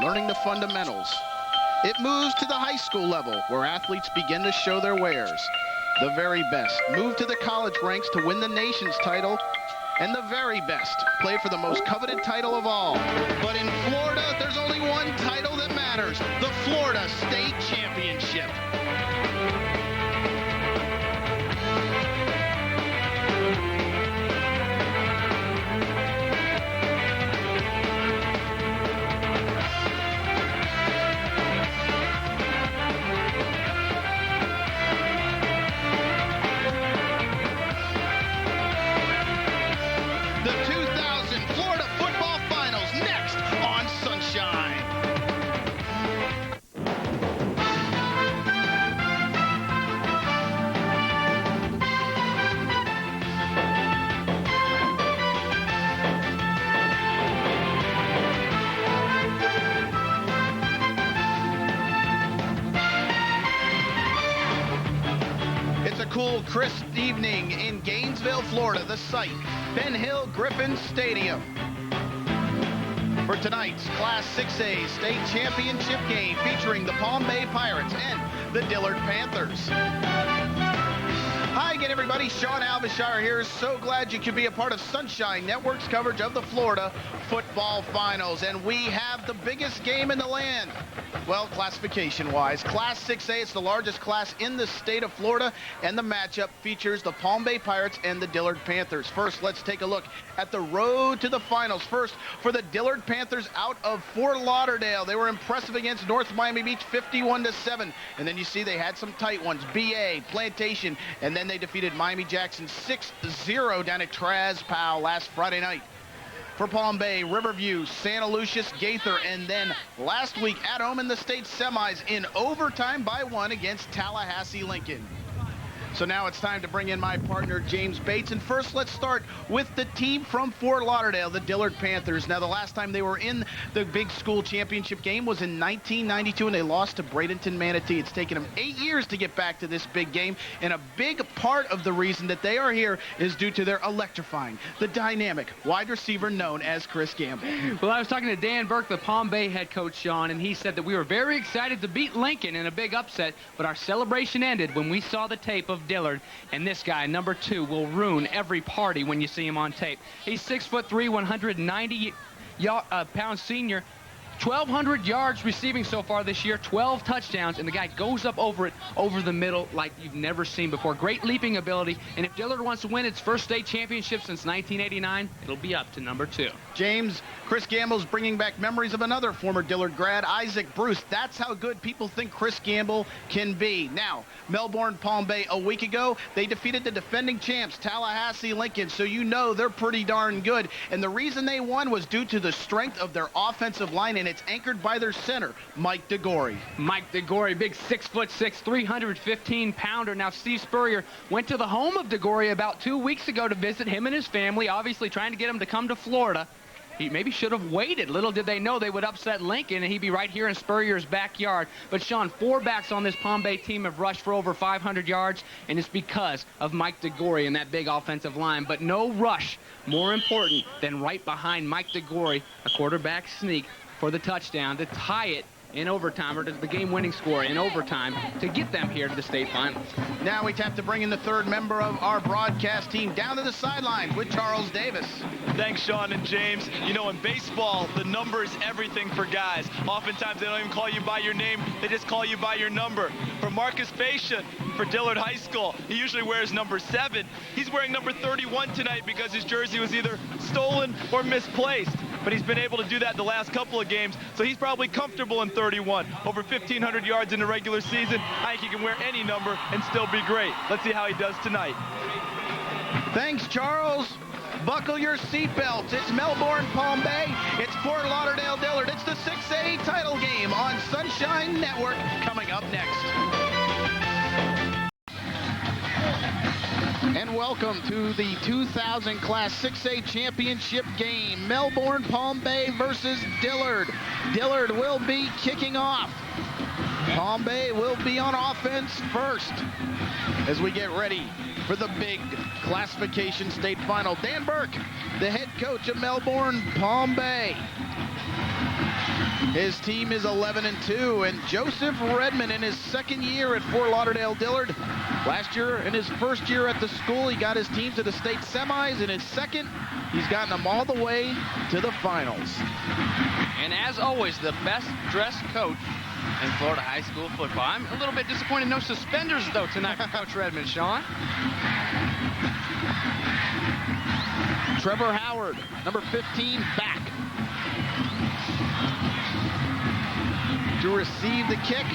learning the fundamentals. It moves to the high school level, where athletes begin to show their wares. The very best move to the college ranks to win the nation's title, and the very best play for the most coveted title of all. But in Florida, there's only one title that matters, the Florida State Championship. Cool, crisp evening in Gainesville, Florida, the site, Ben Hill Griffin Stadium. For tonight's Class 6A state championship game featuring the Palm Bay Pirates and the Dillard Panthers. Hi again, everybody. Sean Alvishire here. So glad you could be a part of Sunshine Network's coverage of the Florida Football Finals. And we have the biggest game in the land. Well, classification-wise, Class 6A is the largest class in the state of Florida, and the matchup features the Palm Bay Pirates and the Dillard Panthers. First, let's take a look at the road to the finals. First, for the Dillard Panthers out of Fort Lauderdale. They were impressive against North Miami Beach, 51-7. And then you see they had some tight ones, BA, Plantation, and then they defeated Miami-Jackson 6-0 down at Traz Powell last Friday night. For Palm Bay, Riverview, Santa Lucius, Gaither, and then last week at home in the state semis in overtime by 1 against Tallahassee Lincoln. So now it's time to bring in my partner, James Bates. And first, let's start with the team from Fort Lauderdale, the Dillard Panthers. Now, the last time they were in the big school championship game was in 1992, and they lost to Bradenton Manatee. It's taken them 8 years to get back to this big game, and a big part of the reason that they are here is due to their electrifying, the dynamic wide receiver known as Chris Gamble. Well, I was talking to Dan Burke, the Palm Bay head coach, Sean, and he said that we were very excited to beat Lincoln in a big upset, but our celebration ended when we saw the tape of Dillard, and this guy, number 2, will ruin every party when you see him on tape. He's 6'3", 190-pound senior, 1,200 yards receiving so far this year, 12 touchdowns, and the guy goes up over it, over the middle, like you've never seen before. Great leaping ability, and if Dillard wants to win its first state championship since 1989, it'll be up to number 2. James, Chris Gamble's bringing back memories of another former Dillard grad, Isaac Bruce. That's how good people think Chris Gamble can be. Now, Melbourne Palm Bay a week ago, they defeated the defending champs, Tallahassee Lincoln, so you know they're pretty darn good. And the reason they won was due to the strength of their offensive line, and it's anchored by their center, Mike DeGore. Mike DeGore, big 6'6", 315-pounder. Now, Steve Spurrier went to the home of DeGore about 2 weeks ago to visit him and his family, obviously trying to get him to come to Florida. He maybe should have waited. Little did they know they would upset Lincoln, and he'd be right here in Spurrier's backyard. But, Sean, 4 backs on this Palm Bay team have rushed for over 500 yards, and it's because of Mike DeGore and that big offensive line. But no rush more important than right behind Mike DeGore, a quarterback sneak for the touchdown to tie it in overtime, or the game-winning score in overtime, to get them here to the state finals. Now we have to bring in the third member of our broadcast team down to the sideline with Charles Davis. Thanks, Sean and James. You know, in baseball, the number is everything for guys. Oftentimes, they don't even call you by your name. They just call you by your number. For Marcus Facian, for Dillard High School, he usually wears number 7. He's wearing number 31 tonight because his jersey was either stolen or misplaced. But he's been able to do that the last couple of games, so he's probably comfortable in 31. Over 1,500 yards in the regular season. I think he can wear any number and still be great. Let's see how he does tonight. Thanks, Charles. Buckle your seatbelts. It's Melbourne Palm Bay. It's Fort Lauderdale Dillard. It's the 6A title game on Sunshine Network coming up next. And welcome to the 2000 Class 6A championship game. Melbourne Palm Bay versus Dillard. Dillard will be kicking off. Palm Bay will be on offense first as we get ready for the big classification state final. Dan Burke, the head coach of Melbourne Palm Bay. His team is 11-2, and Joseph Redmond in his second year at Fort Lauderdale Dillard. Last year, in his first year at the school, he got his team to the state semis. In his second, he's gotten them all the way to the finals. And as always, the best dressed coach in Florida high school football. I'm a little bit disappointed no suspenders, though, tonight for Coach Redmond, Sean. Trevor Howard, number 15, back to receive the kick.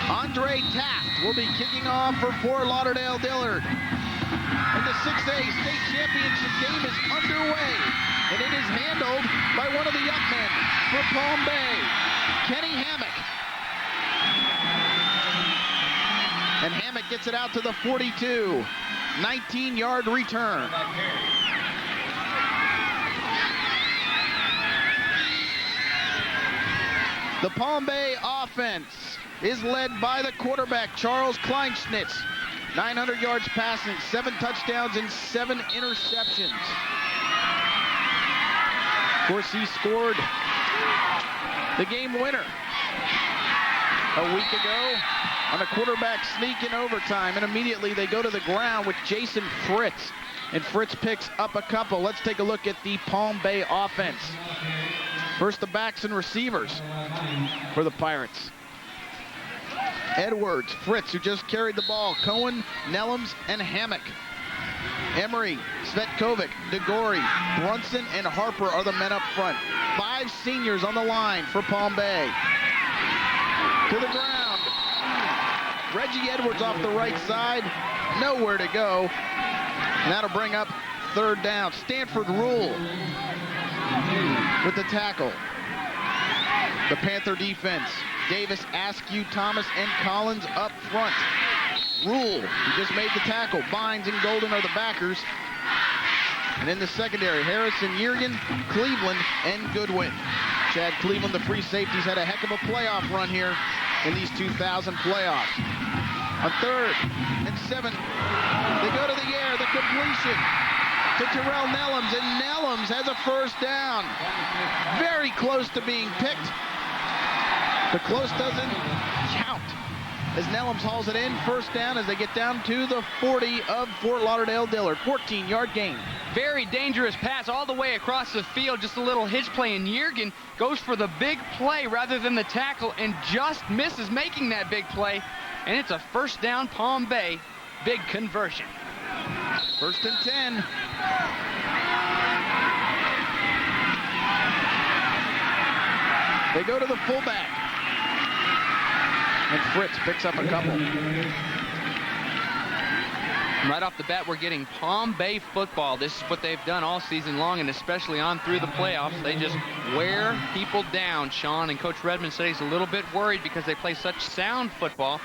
Andre Taft will be kicking off for Fort Lauderdale Dillard. And the 6A state championship game is underway. And it is handled by one of the young men for Palm Bay, Kenny Hammock. And Hammock gets it out to the 42. 19-yard return. The Palm Bay offense is led by the quarterback, Charles Kleinschnitz. 900 yards passing, 7 touchdowns, and 7 interceptions. Of course, he scored the game winner a week ago on a quarterback sneak in overtime, and immediately they go to the ground with Jason Fritz, and Fritz picks up a couple. Let's take a look at the Palm Bay offense. First, the backs and receivers for the Pirates. Edwards, Fritz, who just carried the ball, Cohen, Nellums, and Hammock. Emery, Svetkovic, DeGore, Brunson, and Harper are the men up front. 5 seniors on the line for Palm Bay. To the ground. Reggie Edwards off the right side. Nowhere to go. And that'll bring up third down. Stanford Rule with the tackle. The Panther defense. Davis, Askew, Thomas, and Collins up front. Rule, he just made the tackle. Bynes and Golden are the backers. And in the secondary, Harrison, Yergin, Cleveland, and Goodwin. Chad Cleveland, the free safeties, had a heck of a playoff run here in these 2000 playoffs. On 3rd and 7, they go to the air, the completion to Terrell Nellums, and Nellums has a first down. Very close to being picked, but close doesn't count as Nellums hauls it in. First down as they get down to the 40 of Fort Lauderdale Dillard. 14-yard gain. Very dangerous pass all the way across the field. Just a little hitch play, and Yergin goes for the big play rather than the tackle and just misses making that big play. And it's a first down, Palm Bay. Big conversion. 1st and 10. They go to the fullback. And Fritz picks up a couple. Right off the bat, we're getting Palm Bay football. This is what they've done all season long, and especially on through the playoffs. They just wear people down, Sean. And Coach Redmond said he's a little bit worried because they play such sound football.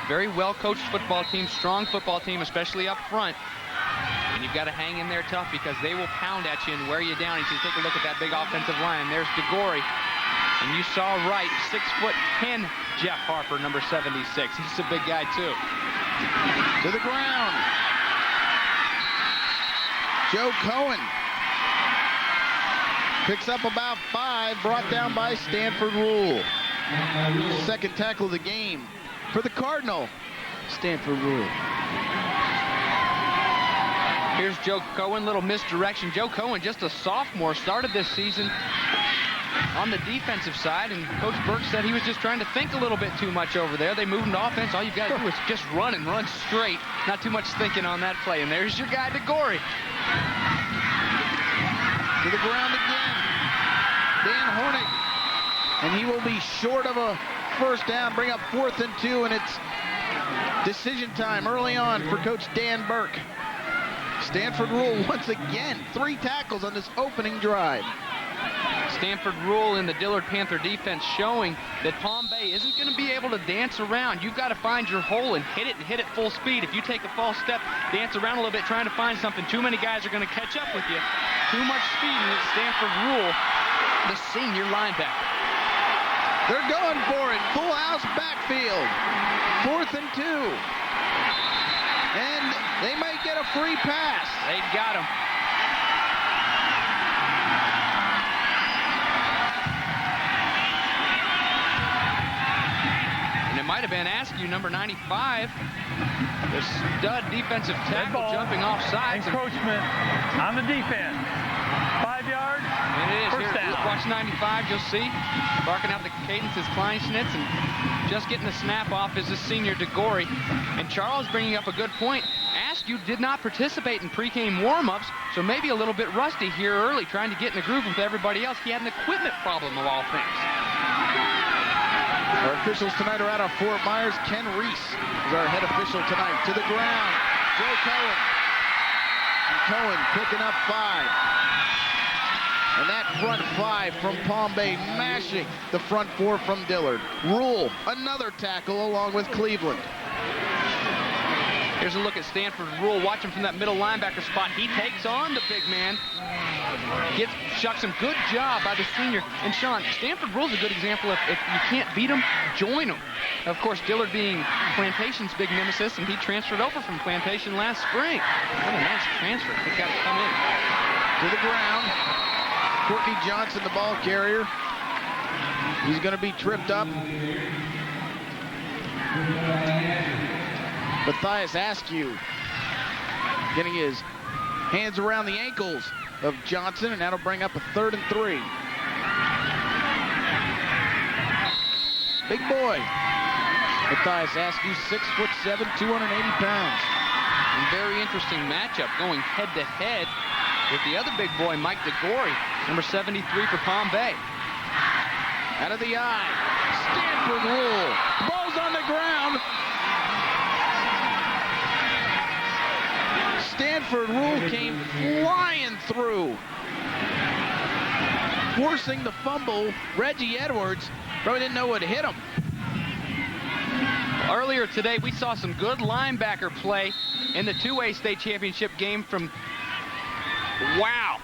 Very well-coached football team, strong football team, especially up front. And you've got to hang in there tough because they will pound at you and wear you down. And you take a look at that big offensive line. There's DeGore. And you saw right, 6'10", Jeff Harper, number 76. He's a big guy, too. To the ground. Joe Cohen picks up about 5, brought down by Stanford Rule. Second tackle of the game for the Cardinal, Stanford Rule. Here's Joe Cohen, little misdirection. Joe Cohen, just a sophomore, started this season on the defensive side, and Coach Burke said he was just trying to think a little bit too much over there. They moved into offense. All you've got to do is just run and run straight. Not too much thinking on that play. And there's your guy, DeGore. To the ground again. Dan Hornick. And he will be short of a first down. Bring up 4th and 2, and it's decision time early on for Coach Dan Burke. Stanford Rule once again. 3 tackles on this opening drive. Stanford Rule in the Dillard Panther defense showing that Palm Bay isn't going to be able to dance around. You've got to find your hole and hit it full speed. If you take a false step, dance around a little bit trying to find something, too many guys are going to catch up with you. Too much speed, and it's Stanford Rule, the senior linebacker. They're going for it. Full house backfield. 4th and 2. And they might get a free pass. They got him. have been Askew, number 95. The stud defensive tackle jumping off sides. Encroachment on the defense. 5 yards. And it is. First Here, down. watch 95, you'll see. Barking out the cadence is Kleinschnitz, and just getting the snap off is the senior DeGore. And Charles bringing up a good point. Askew did not participate in pre-game warm-ups, so maybe a little bit rusty here early, trying to get in the groove with everybody else. He had an equipment problem of all things. Our officials tonight are out of Fort Myers. Ken Reese is our head official tonight. To the ground, Joe Cohen. And Cohen picking up 5. And that front 5 from Palm Bay mashing the front 4 from Dillard. Rule, another tackle along with Cleveland. Here's a look at Stanford Rule. Watch him from that middle linebacker spot. He takes on the big man. Shucks him. Good job by the senior. And Sean, Stanford Rule's a good example of if you can't beat him, join him. Of course, Dillard being Plantation's big nemesis, and he transferred over from Plantation last spring. What a nice transfer. He's got to come in. To the ground. Courtney Johnson, the ball carrier. He's going to be tripped up. Matthias Askew getting his hands around the ankles of Johnson, and that'll bring up a 3rd and 3. Big boy. Matthias Askew, 6'7", 280 pounds. And very interesting matchup going head-to-head with the other big boy, Mike DeGore, number 73 for Palm Bay. Out of the eye. Stanford Rule. Ball's on the ground. Stanford Rule came flying through, forcing the fumble. Reggie Edwards probably didn't know what hit him. Earlier today, we saw some good linebacker play in the 2A state championship game from, wow.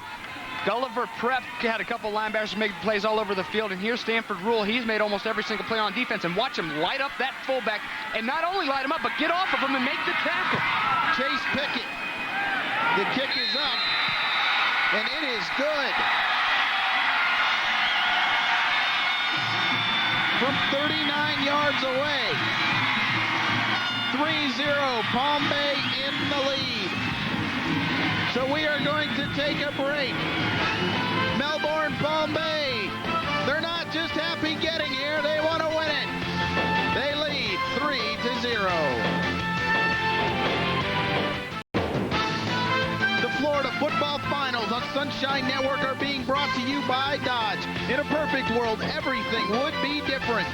Gulliver Prep had a couple linebackers making plays all over the field, and here's Stanford Rule. He's made almost every single play on defense, and watch him light up that fullback, and not only light him up, but get off of him and make the tackle. Chase Pickett. The kick is up, and it is good. From 39 yards away. 3-0, Palm Bay in the lead. So we are going to take a break. Melbourne, Palm Bay, they're not just happy getting here, they want to win it. They lead 3-0. Florida football finals on Sunshine Network are being brought to you by Dodge. In a perfect world, everything would be different.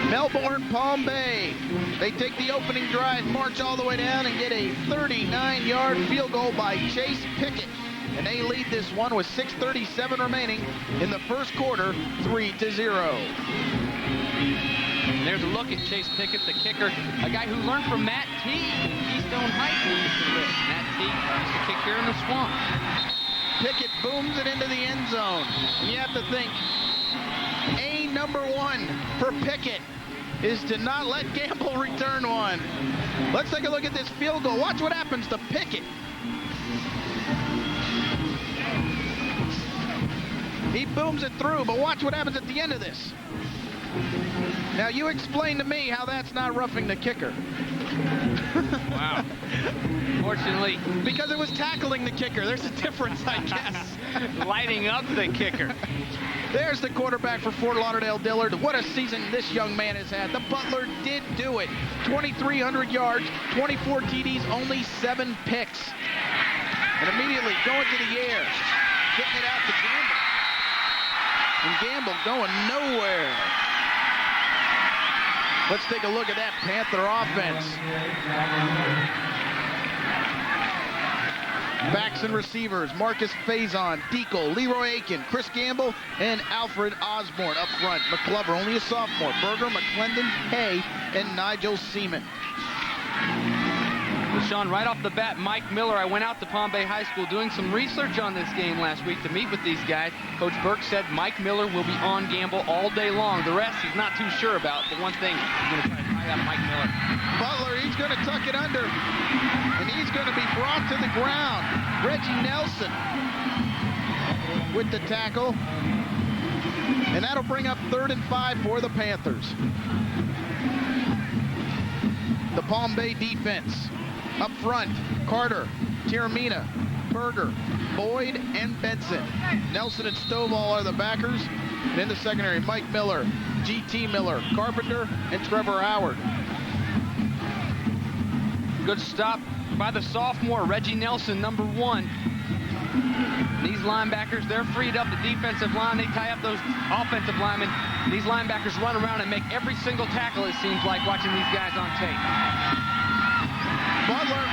Melbourne, Palm Bay. They take the opening drive, march all the way down, and get a 39-yard field goal by Chase Pickett. And they lead this one with 6:37 remaining in the first quarter, 3-0. And there's a look at Chase Pickett, the kicker, a guy who learned from Matt T. Keystone Heights, who used to live. Matt T. used to kick here in the swamp. Pickett booms it into the end zone. And you have to think, number 1 for Pickett is to not let Gamble return one. Let's take a look at this field goal. Watch what happens to Pickett. He booms it through, but watch what happens at the end of this. Now, you explain to me how that's not roughing the kicker. Wow. Fortunately. Because it was tackling the kicker. There's a difference, I guess. Lighting up the kicker. There's the quarterback for Fort Lauderdale Dillard. What a season this young man has had. The Butler did do it. 2,300 yards, 24 TDs, only 7 picks. And immediately going to the air, getting it out to Gamble. And Gamble going nowhere. Let's take a look at that Panther offense. Backs and receivers, Marcus Faison, Deacle, Leroy Aiken, Chris Gamble, and Alfred Osborne up front. McClover, only a sophomore. Berger, McClendon, Hay, and Nigel Seaman. Sean, right off the bat, Mike Miller. I went out to Palm Bay High School doing some research on this game last week to meet with these guys. Coach Burke said Mike Miller will be on Gamble all day long. The rest he's not too sure about, but one thing, he's going to try to tie up Mike Miller. Butler, he's going to tuck it under, and he's going to be brought to the ground. Reggie Nelson with the tackle. And that'll bring up 3rd and 5 for the Panthers. The Palm Bay defense. Up front, Carter, Tiramina, Berger, Boyd, and Benson. Nelson and Stovall are the backers. And in the secondary, Mike Miller, G.T. Miller, Carpenter, and Trevor Howard. Good stop by the sophomore, Reggie Nelson, number 1. These linebackers, they're freed up the defensive line. They tie up those offensive linemen. These linebackers run around and make every single tackle, it seems like, watching these guys on tape. Butler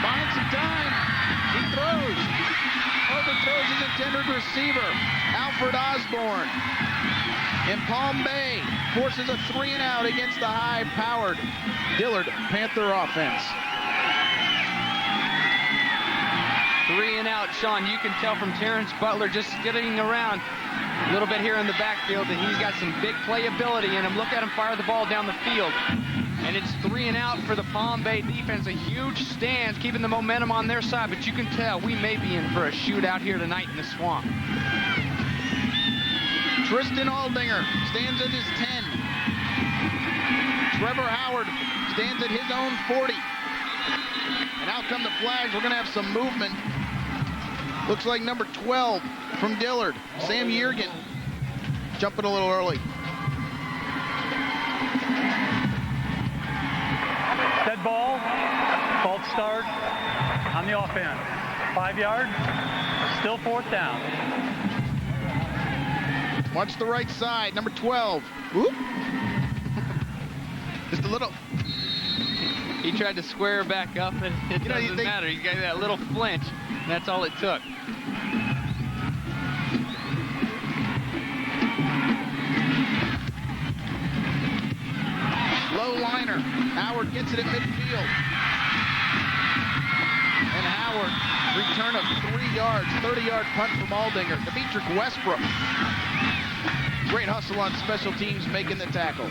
buying some time. He throws. Overthrows his intended receiver, Alfred Osborne. And Palm Bay forces a 3-and-out against the high-powered Dillard Panther offense. 3-and-out, Sean. You can tell from Terrence Butler just skidding around a little bit here in the backfield that he's got some big playability in him. Look at him fire the ball down the field. And it's 3-and-out for the Palm Bay defense. A huge stance, keeping the momentum on their side. But you can tell we may be in for a shootout here tonight in the Swamp. Tristan Aldinger stands at his 10. Trevor Howard stands at his own 40. And out come the flags. We're going to have some movement. Looks like number 12 from Dillard, Sam Yergin, jumping a little early. Dead ball, false start on the offense. 5 yards, still 4th down. Watch the right side, number 12. Whoop. Just a little. He tried to square back up, and it doesn't matter. He got that little flinch, and that's all it took. Low liner. Howard gets it at midfield. And Howard, return of 3 yards, 30-yard punt from Aldinger. Demetric Westbrook. Great hustle on special teams, making the tackle.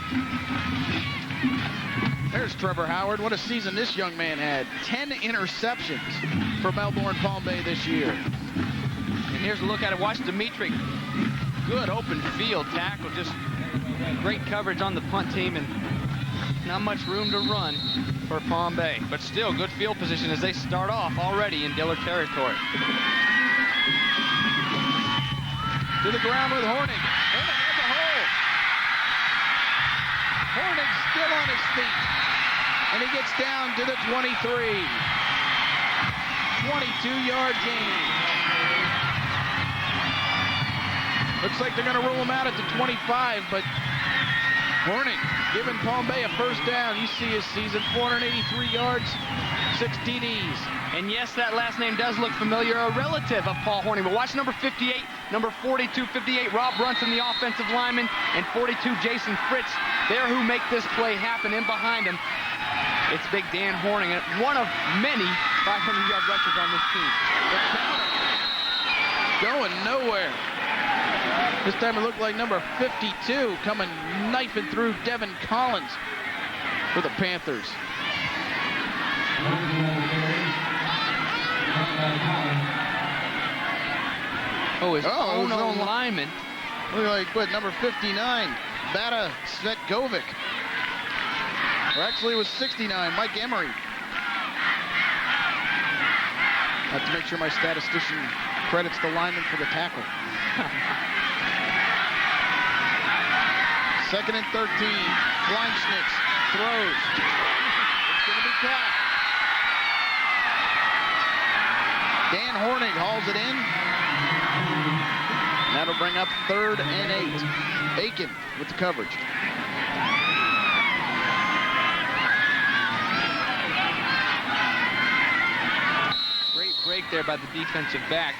There's Trevor Howard. What a season this young man had. 10 interceptions for Melbourne Palm Bay this year. And here's a look at it. Watch Dimitri. Good open field tackle. Just great coverage on the punt team, and not much room to run for Palm Bay. But still, good field position as they start off already in Dillard territory. To the ground with Hornig. Hornig has a hole. Hornig still on his feet. And he gets down to the 23. 22-yard gain. Looks like they're going to rule him out at the 25, but Hornig giving Palm Bay a first down. You see his season, 483 yards, 6 TDs. And yes, that last name does look familiar, a relative of Paul Hornig. But watch number 58, number 42, 58, Rob Brunson, the offensive lineman, and 42, Jason Fritz, there who make this play happen. In behind him, it's big Dan Hornig, one of many 500-yard rushers on this team. Going nowhere. This time it looked like number 52 coming knifing through Devin Collins for the Panthers. Oh, his own lineman. Look like, what, number 59, Bata Svetkovic. Or actually it was 69, Mike Emery. I have to make sure my statistician credits the lineman for the tackle. 2nd and 13. Kleinschnitz throws. It's going to be caught. Dan Hornig hauls it in. That'll bring up 3rd and 8. Aiken with the coverage. Great break there by the defensive back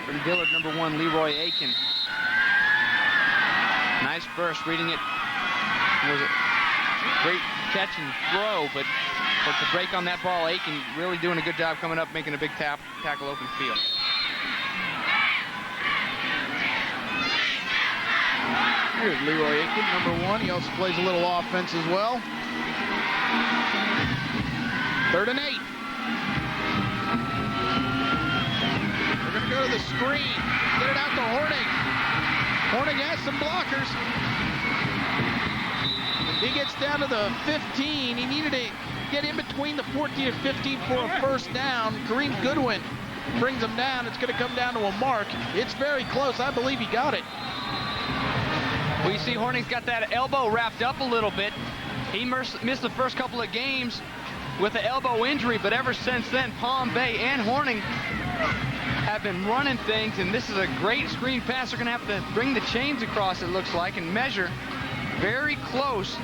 from Dillard, number 1, Leroy Aiken. Nice burst, reading it. It was a great catch and throw, but the break on that ball, Aiken really doing a good job coming up, making a big tackle open field. Here's Leroy Aiken, number 1. He also plays a little offense as well. 3rd and 8. They're going to go to the screen. Get it out to Hornig. Hornig has some blockers. He gets down to the 15. He needed to get in between the 14 and 15 for a first down. Kareem Goodwin brings him down. It's going to come down to a mark. It's very close. I believe he got it. Well, you see Horning's got that elbow wrapped up a little bit. He missed the first couple of games with an elbow injury, but ever since then, Palm Bay and Horning have been running things, and this is a great screen pass. They're going to have to bring the chains across, it looks like, and measure very close.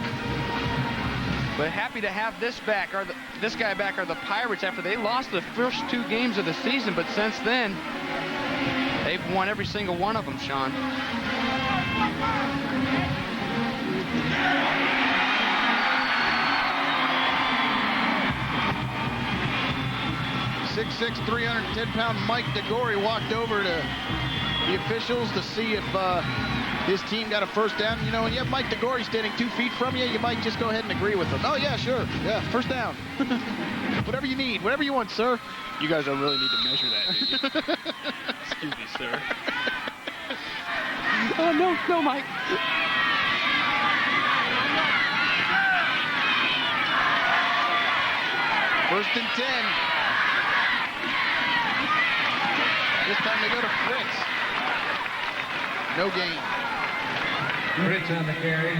But happy to have this guy back are the Pirates after they lost the first 2 games of the season, but since then, they've won every single one of them, Sean. 6'6", 310-pound Mike DeGore walked over to the officials to see if his team got a first down. You know, when you have Mike DeGore standing 2 feet from you, you might just go ahead and agree with him. Oh, yeah, sure. Yeah, first down. Whatever you need. Whatever you want, sir. You guys don't really need to measure that, do you? Excuse me, sir. Oh, no, Mike. First and 10. This time they go to Fritz. No gain. Fritz on the carry.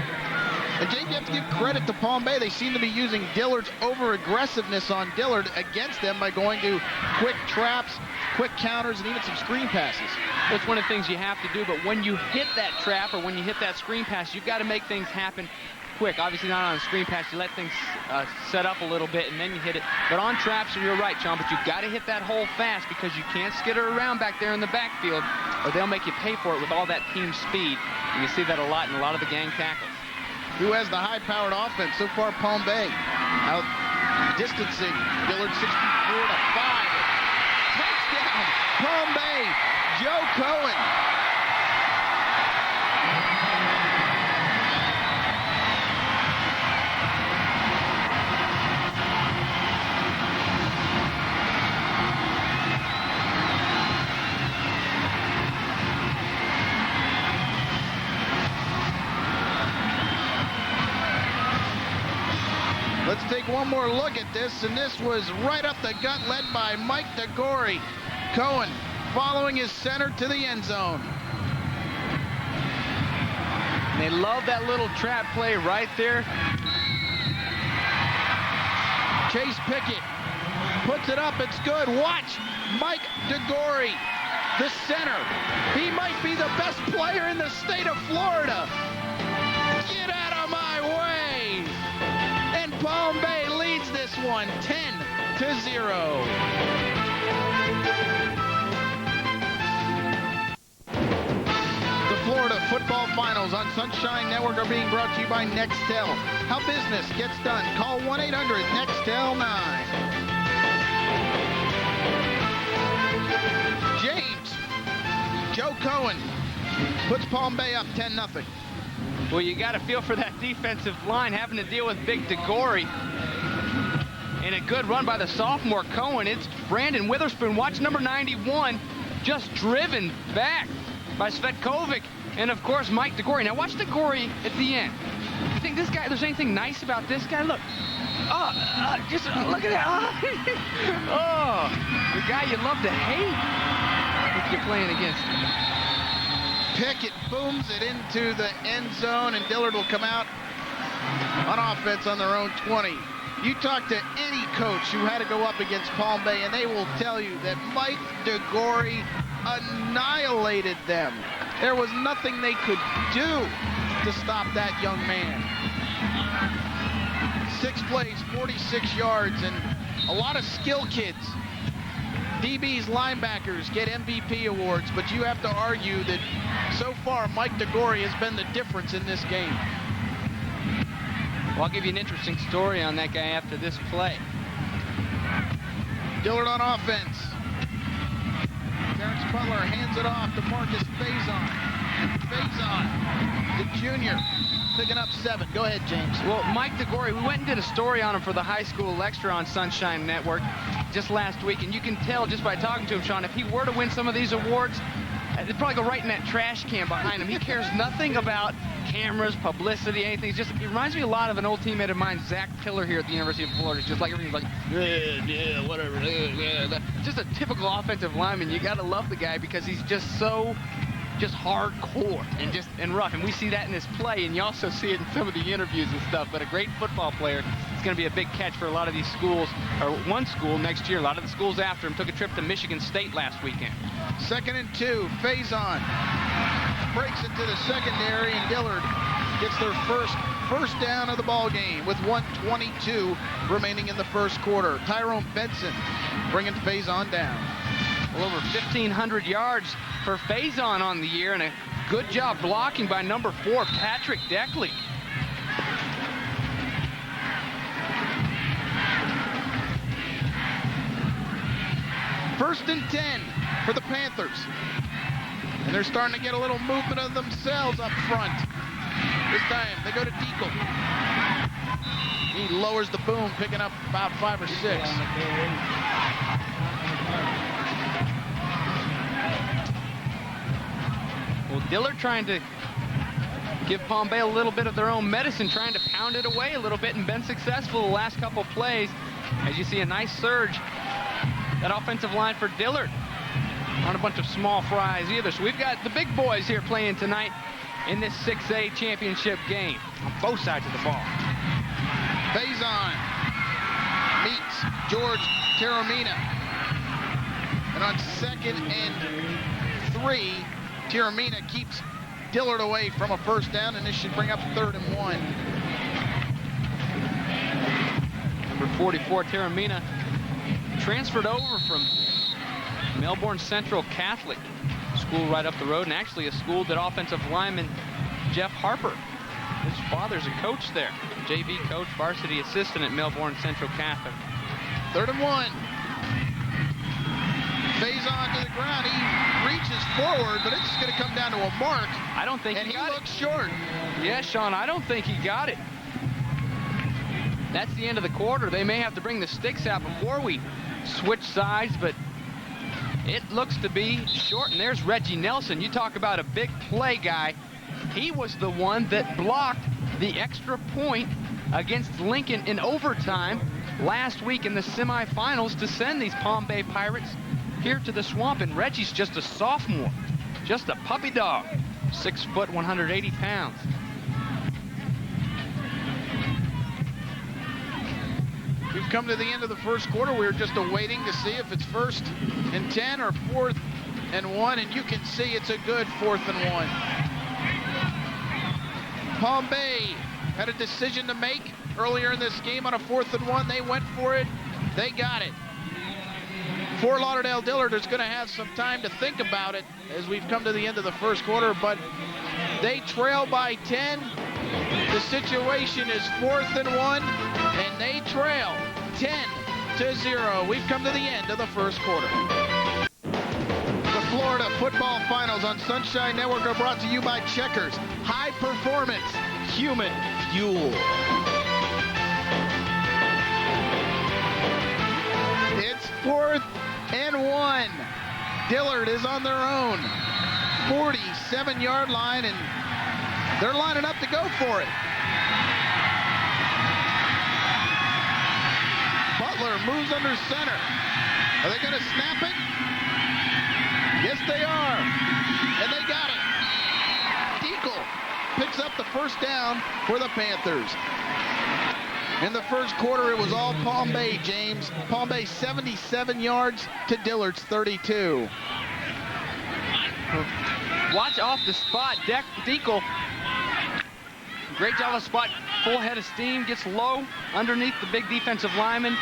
And Jake, you have to give credit to Palm Bay. They seem to be using Dillard's over-aggressiveness on Dillard against them by going to quick traps, quick counters, and even some screen passes. That's one of the things you have to do, but when you hit that trap or when you hit that screen pass, you've got to make things happen quick. Obviously not on a screen pass. You let things set up a little bit and then you hit it. But on traps, you're right, Sean, but you've got to hit that hole fast because you can't skitter around back there in the backfield or they'll make you pay for it with all that team speed. And you see that a lot in a lot of the gang tackles. Who has the high-powered offense? So far, Palm Bay out distancing Dillard 64 to 5. Touchdown, Palm Bay, Joe Cohen. Let's take one more look at this, and this was right up the gut, led by Mike DeGore. Cohen following his center to the end zone. And they love that little trap play right there. Chase Pickett puts it up. It's good. Watch Mike DeGore, the center. He might be the best player in the state of Florida. Get out of my way. And Palm Bay leads this one 10-0. The Florida Football Finals on Sunshine Network are being brought to you by Nextel. How business gets done. Call 1-800-NEXTEL-9. James, Joe Cohen puts Palm Bay up 10-0. Well, you got to feel for that defensive line having to deal with big DeGore. And a good run by the sophomore Cohen. It's Brandon Witherspoon. Watch number 91 just driven back by Svetkovic. And, of course, Mike DeGore. Now, watch DeGore at the end. You think this guy, there's anything nice about this guy? Look. Just look at that. Oh, the guy you love to hate if you're playing against him. Pickett booms it into the end zone, and Dillard will come out on offense on their own 20. You talk to any coach who had to go up against Palm Bay, and they will tell you that Mike DeGore annihilated them. There was nothing they could do to stop that young man. 6 plays, 46 yards, and a lot of skill kids. DBs, linebackers get MVP awards, but you have to argue that so far Mike DeGore has been the difference in this game. Well, I'll give you an interesting story on that guy after this play. Dillard on offense. Terrence Butler hands it off to Marcus Faison. Faison, the junior, picking up 7. Go ahead, James. Well, Mike DeGore, we went and did a story on him for the high school extra on Sunshine Network just last week, and you can tell just by talking to him, Sean, if he were to win some of these awards, they'd probably go right in that trash can behind him. He cares nothing about cameras, publicity, anything. It reminds me a lot of an old teammate of mine, Zach Tiller, here at the University of Florida. It's just like everything's like, yeah, whatever. Just a typical offensive lineman. You got to love the guy because he's just so hardcore and rough. And we see that in his play, and you also see it in some of the interviews and stuff. But a great football player. It's going to be a big catch for a lot of these schools, or one school next year. A lot of the schools after him took a trip to Michigan State last weekend. 2nd and 2. Faison breaks into the secondary, and Dillard gets their first down of the ball game with 1:22 remaining in the first quarter. Tyrone Benson bringing Faison down. Well, over 1,500 yards for Faison on the year, and a good job blocking by number 4, Patrick Deckley. First and 10 for the Panthers. And they're starting to get a little movement of themselves up front. This time they go to Deagle. He lowers the boom, picking up about 5 or 6. Well, Dillard trying to give Palm Bay a little bit of their own medicine, trying to pound it away a little bit, and been successful the last couple plays. As you see, a nice surge. That offensive line for Dillard. Not a bunch of small fries either. So we've got the big boys here playing tonight in this 6A championship game on both sides of the ball. Faison meets George Taormina. And on 2nd and 3, Taormina keeps Dillard away from a first down, and this should bring up 3rd and 1. Number 44, Taormina, transferred over from Melbourne Central Catholic School right up the road, and actually a school that offensive lineman Jeff Harper, his father's a coach there, JV coach, varsity assistant at Melbourne Central Catholic. 3rd and 1. Faison to the ground. He reaches forward, but it's going to come down to a mark. I don't think and he got looks short. Yeah, Sean, I don't think he got it. That's the end of the quarter. They may have to bring the sticks out before we switch sides, but it looks to be short. And there's Reggie Nelson. You talk about a big play guy. He was the one that blocked the extra point against Lincoln in overtime last week in the semifinals to send these Palm Bay Pirates here to the Swamp. And Reggie's just a sophomore, just a puppy dog, 6 foot, 180 pounds. We've come to the end of the first quarter. We're just waiting to see if it's 1st and 10 or 4th and 1, and you can see it's a good 4th and 1. Palm Bay had a decision to make earlier in this game on a 4th and 1. They went for it. They got it. Fort Lauderdale Dillard is going to have some time to think about it as we've come to the end of the first quarter, but they trail by 10. The situation is 4th and 1, and they trail 10-0. We've come to the end of the first quarter. The Florida Football Finals on Sunshine Network are brought to you by Checkers. High performance, human fuel. It's 4th and 1. Dillard is on their own 47-yard line, and they're lining up to go for it. Butler moves under center. Are they going to snap it? Yes, they are. And they got it. Deagle picks up the first down for the Panthers. In the first quarter, it was all Palm Bay, James. Palm Bay 77 yards to Dillard's 32. Watch off the spot. Deagle, great job on the spot. Full head of steam, gets low underneath the big defensive lineman.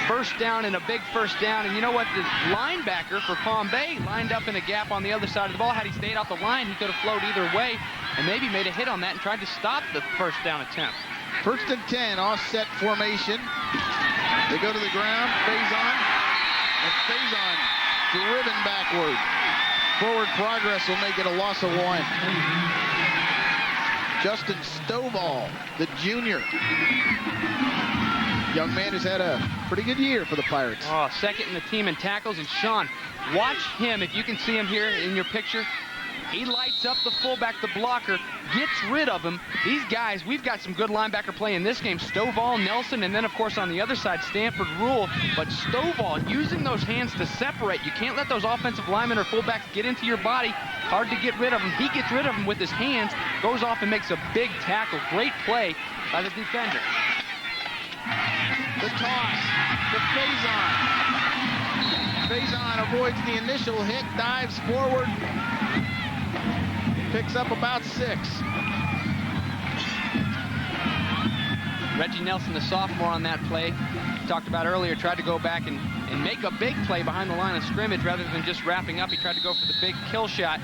First down and a big first down. And you know what? The linebacker for Palm Bay lined up in a gap on the other side of the ball. Had he stayed off the line, he could have flowed either way and maybe made a hit on that and tried to stop the first down attempt. 1st and 10, offset formation. They go to the ground. Faison. And Faison driven backward. Forward progress will make it a loss of 1. Justin Stovall, the junior. young man who's had a pretty good year for the Pirates. Oh, second in the team in tackles. And Sean, watch him. If you can see him here in your picture, he lights up the fullback, the blocker, gets rid of him. These guys, we've got some good linebacker play in this game. Stovall, Nelson, and then, of course, on the other side, Stanford Rule. But Stovall, using those hands to separate. You can't let those offensive linemen or fullbacks get into your body. Hard to get rid of them. He gets rid of them with his hands, goes off and makes a big tackle. Great play by the defender. The toss to Faison. Faison avoids the initial hit, dives forward, picks up about 6. Reggie Nelson, the sophomore on that play, talked about earlier, tried to go back and make a big play behind the line of scrimmage rather than just wrapping up. He tried to go for the big kill shot,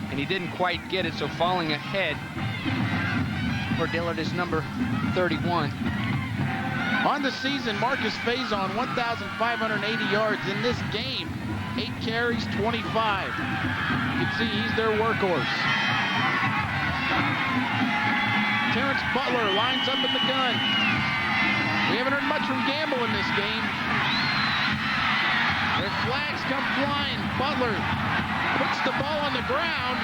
and he didn't quite get it, so falling ahead for Dillard is number 31. On the season, Marcus Faison, 1,580 yards in this game. 8 carries, 25. You can see he's their workhorse. Terrence Butler lines up in the gun. We haven't heard much from Gamble in this game. Their flags come flying. Butler puts the ball on the ground.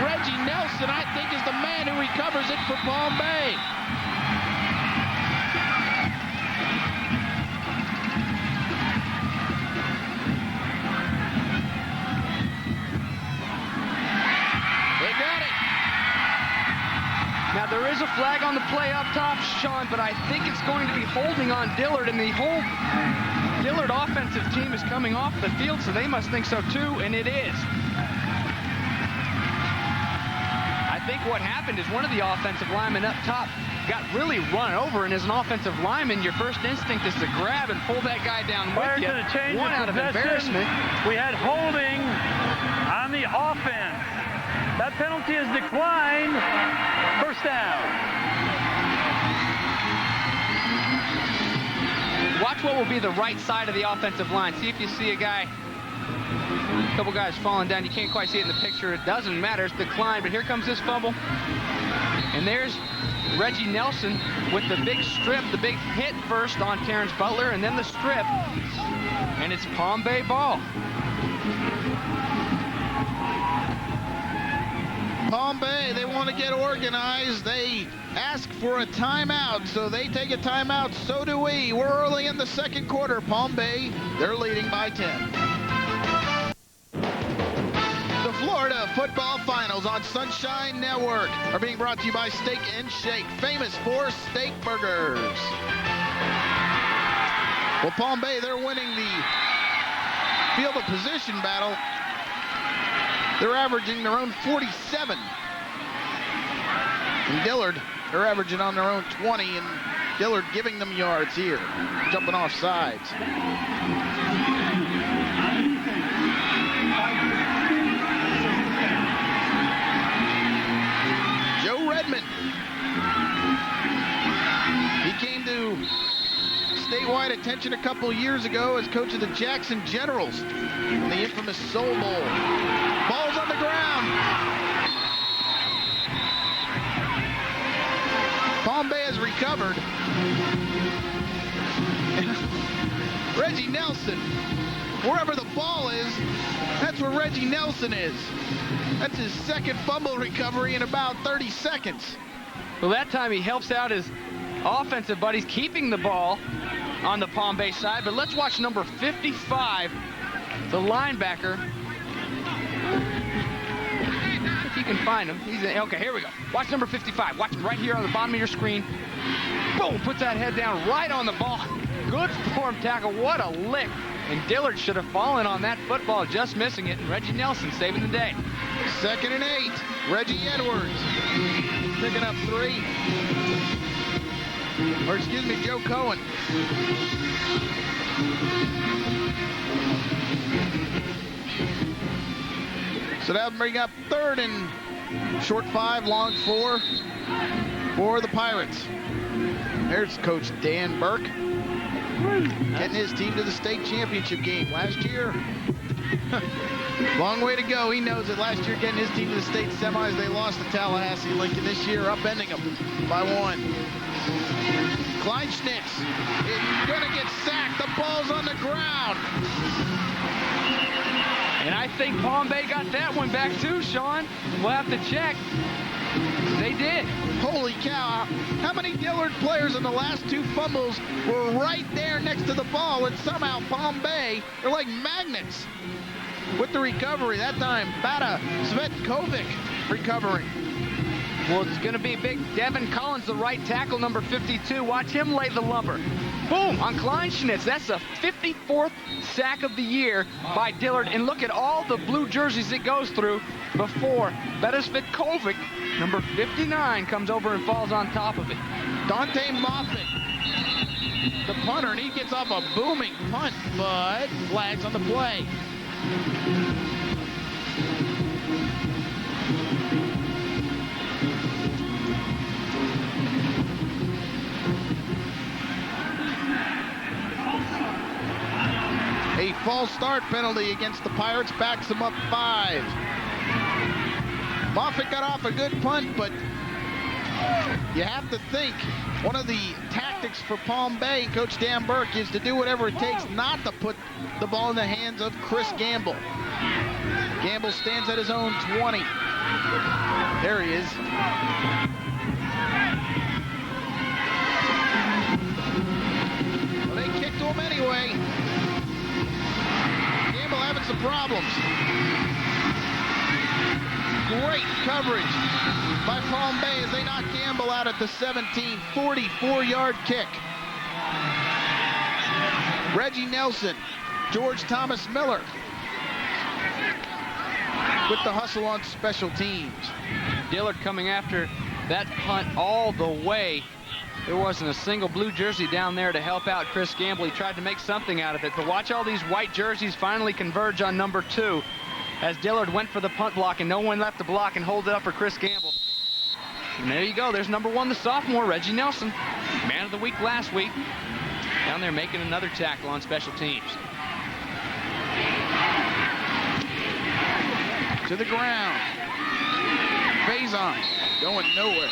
Reggie Nelson, I think, is the man who recovers it for Palm Bay. Now, there is a flag on the play up top, Sean, but I think it's going to be holding on Dillard, and the whole Dillard offensive team is coming off the field, so they must think so too, and it is. I think what happened is one of the offensive linemen up top got really run over, and as an offensive lineman, your first instinct is to grab and pull that guy down with you. One out of embarrassment. We had holding on the offense. That penalty is declined. First down. Watch what will be the right side of the offensive line. See if you see a couple guys falling down. You can't quite see it in the picture. It doesn't matter. It's declined, but here comes this fumble. And there's Reggie Nelson with the big strip, the big hit first on Terrence Butler, and then the strip. And it's Palm Bay ball. Palm Bay, they want to get organized. They ask for a timeout, so they take a timeout. So do we. We're early in the second quarter. Palm Bay, they're leading by 10. The Florida Football Finals on Sunshine Network are being brought to you by Steak and Shake, famous for steak burgers. Well, Palm Bay, they're winning the field of position battle. They're averaging their own 47. And Dillard, they're averaging on their own 20, and Dillard giving them yards here, jumping off sides. Joe Redmond. He came to statewide attention a couple years ago as coach of the Jackson Generals in the infamous Soul Bowl. Ball's on the ground. Palm Bay has recovered. Reggie Nelson, wherever the ball is, that's where Reggie Nelson is. That's his second fumble recovery in about 30 seconds. Well, that time he helps out his offensive buddies, keeping the ball on the Palm Bay side. But let's watch number 55, the linebacker. If you can find him. Okay, here we go. Watch number 55. Watch him right here on the bottom of your screen. Boom, puts that head down right on the ball. Good form tackle. What a lick. And Dillard should have fallen on that football, just missing it. And Reggie Nelson saving the day. 2nd and 8. Reggie Edwards picking up 3. Or excuse me, Joe Cohen. So that'll bring up 3rd and short 5, long 4 for the Pirates. There's Coach Dan Burke getting his team to the state championship game last year. Long way to go. He knows that last year getting his team to the state semis, they lost to Tallahassee Lincoln. This year upending them by 1. Kleinschnitz is going to get sacked. The ball's on the ground. And I think Palm Bay got that one back too, Sean. We'll have to check. They did. Holy cow. How many Dillard players in the last two fumbles were right there next to the ball, and somehow Palm Bay, they're like magnets with the recovery. That time, Bata Svetkovic recovering. Well, it's going to be big. Devin Collins, the right tackle, number 52. Watch him lay the lumber. Boom, on Kleinschnitz. That's the 54th sack of the year by Dillard. And look at all the blue jerseys it goes through before Bata Svetkovic, number 59, comes over and falls on top of it. Dante Moffitt, the punter, and he gets off a booming punt, but flags on the play. A false start penalty against the Pirates backs them up 5. Moffitt got off a good punt, but you have to think one of the tactics for Palm Bay, Coach Dan Burke, is to do whatever it takes not to put the ball in the hands of Chris Gamble. Gamble stands at his own 20. There he is. Well, they kicked to him anyway. Gamble having some problems. Great coverage by Palm Bay as they knock Gamble out at the 17, 44-yard kick. Reggie Nelson, George Thomas Miller with the hustle on special teams. Dillard coming after that punt all the way. There wasn't a single blue jersey down there to help out Chris Gamble. He tried to make something out of it, but watch all these white jerseys finally converge on number 2 as Dillard went for the punt block and no one left to block and hold it up for Chris Gamble. And there you go. There's number 1, the sophomore, Reggie Nelson, man of the week last week, down there making another tackle on special teams. To the ground. Faison going nowhere.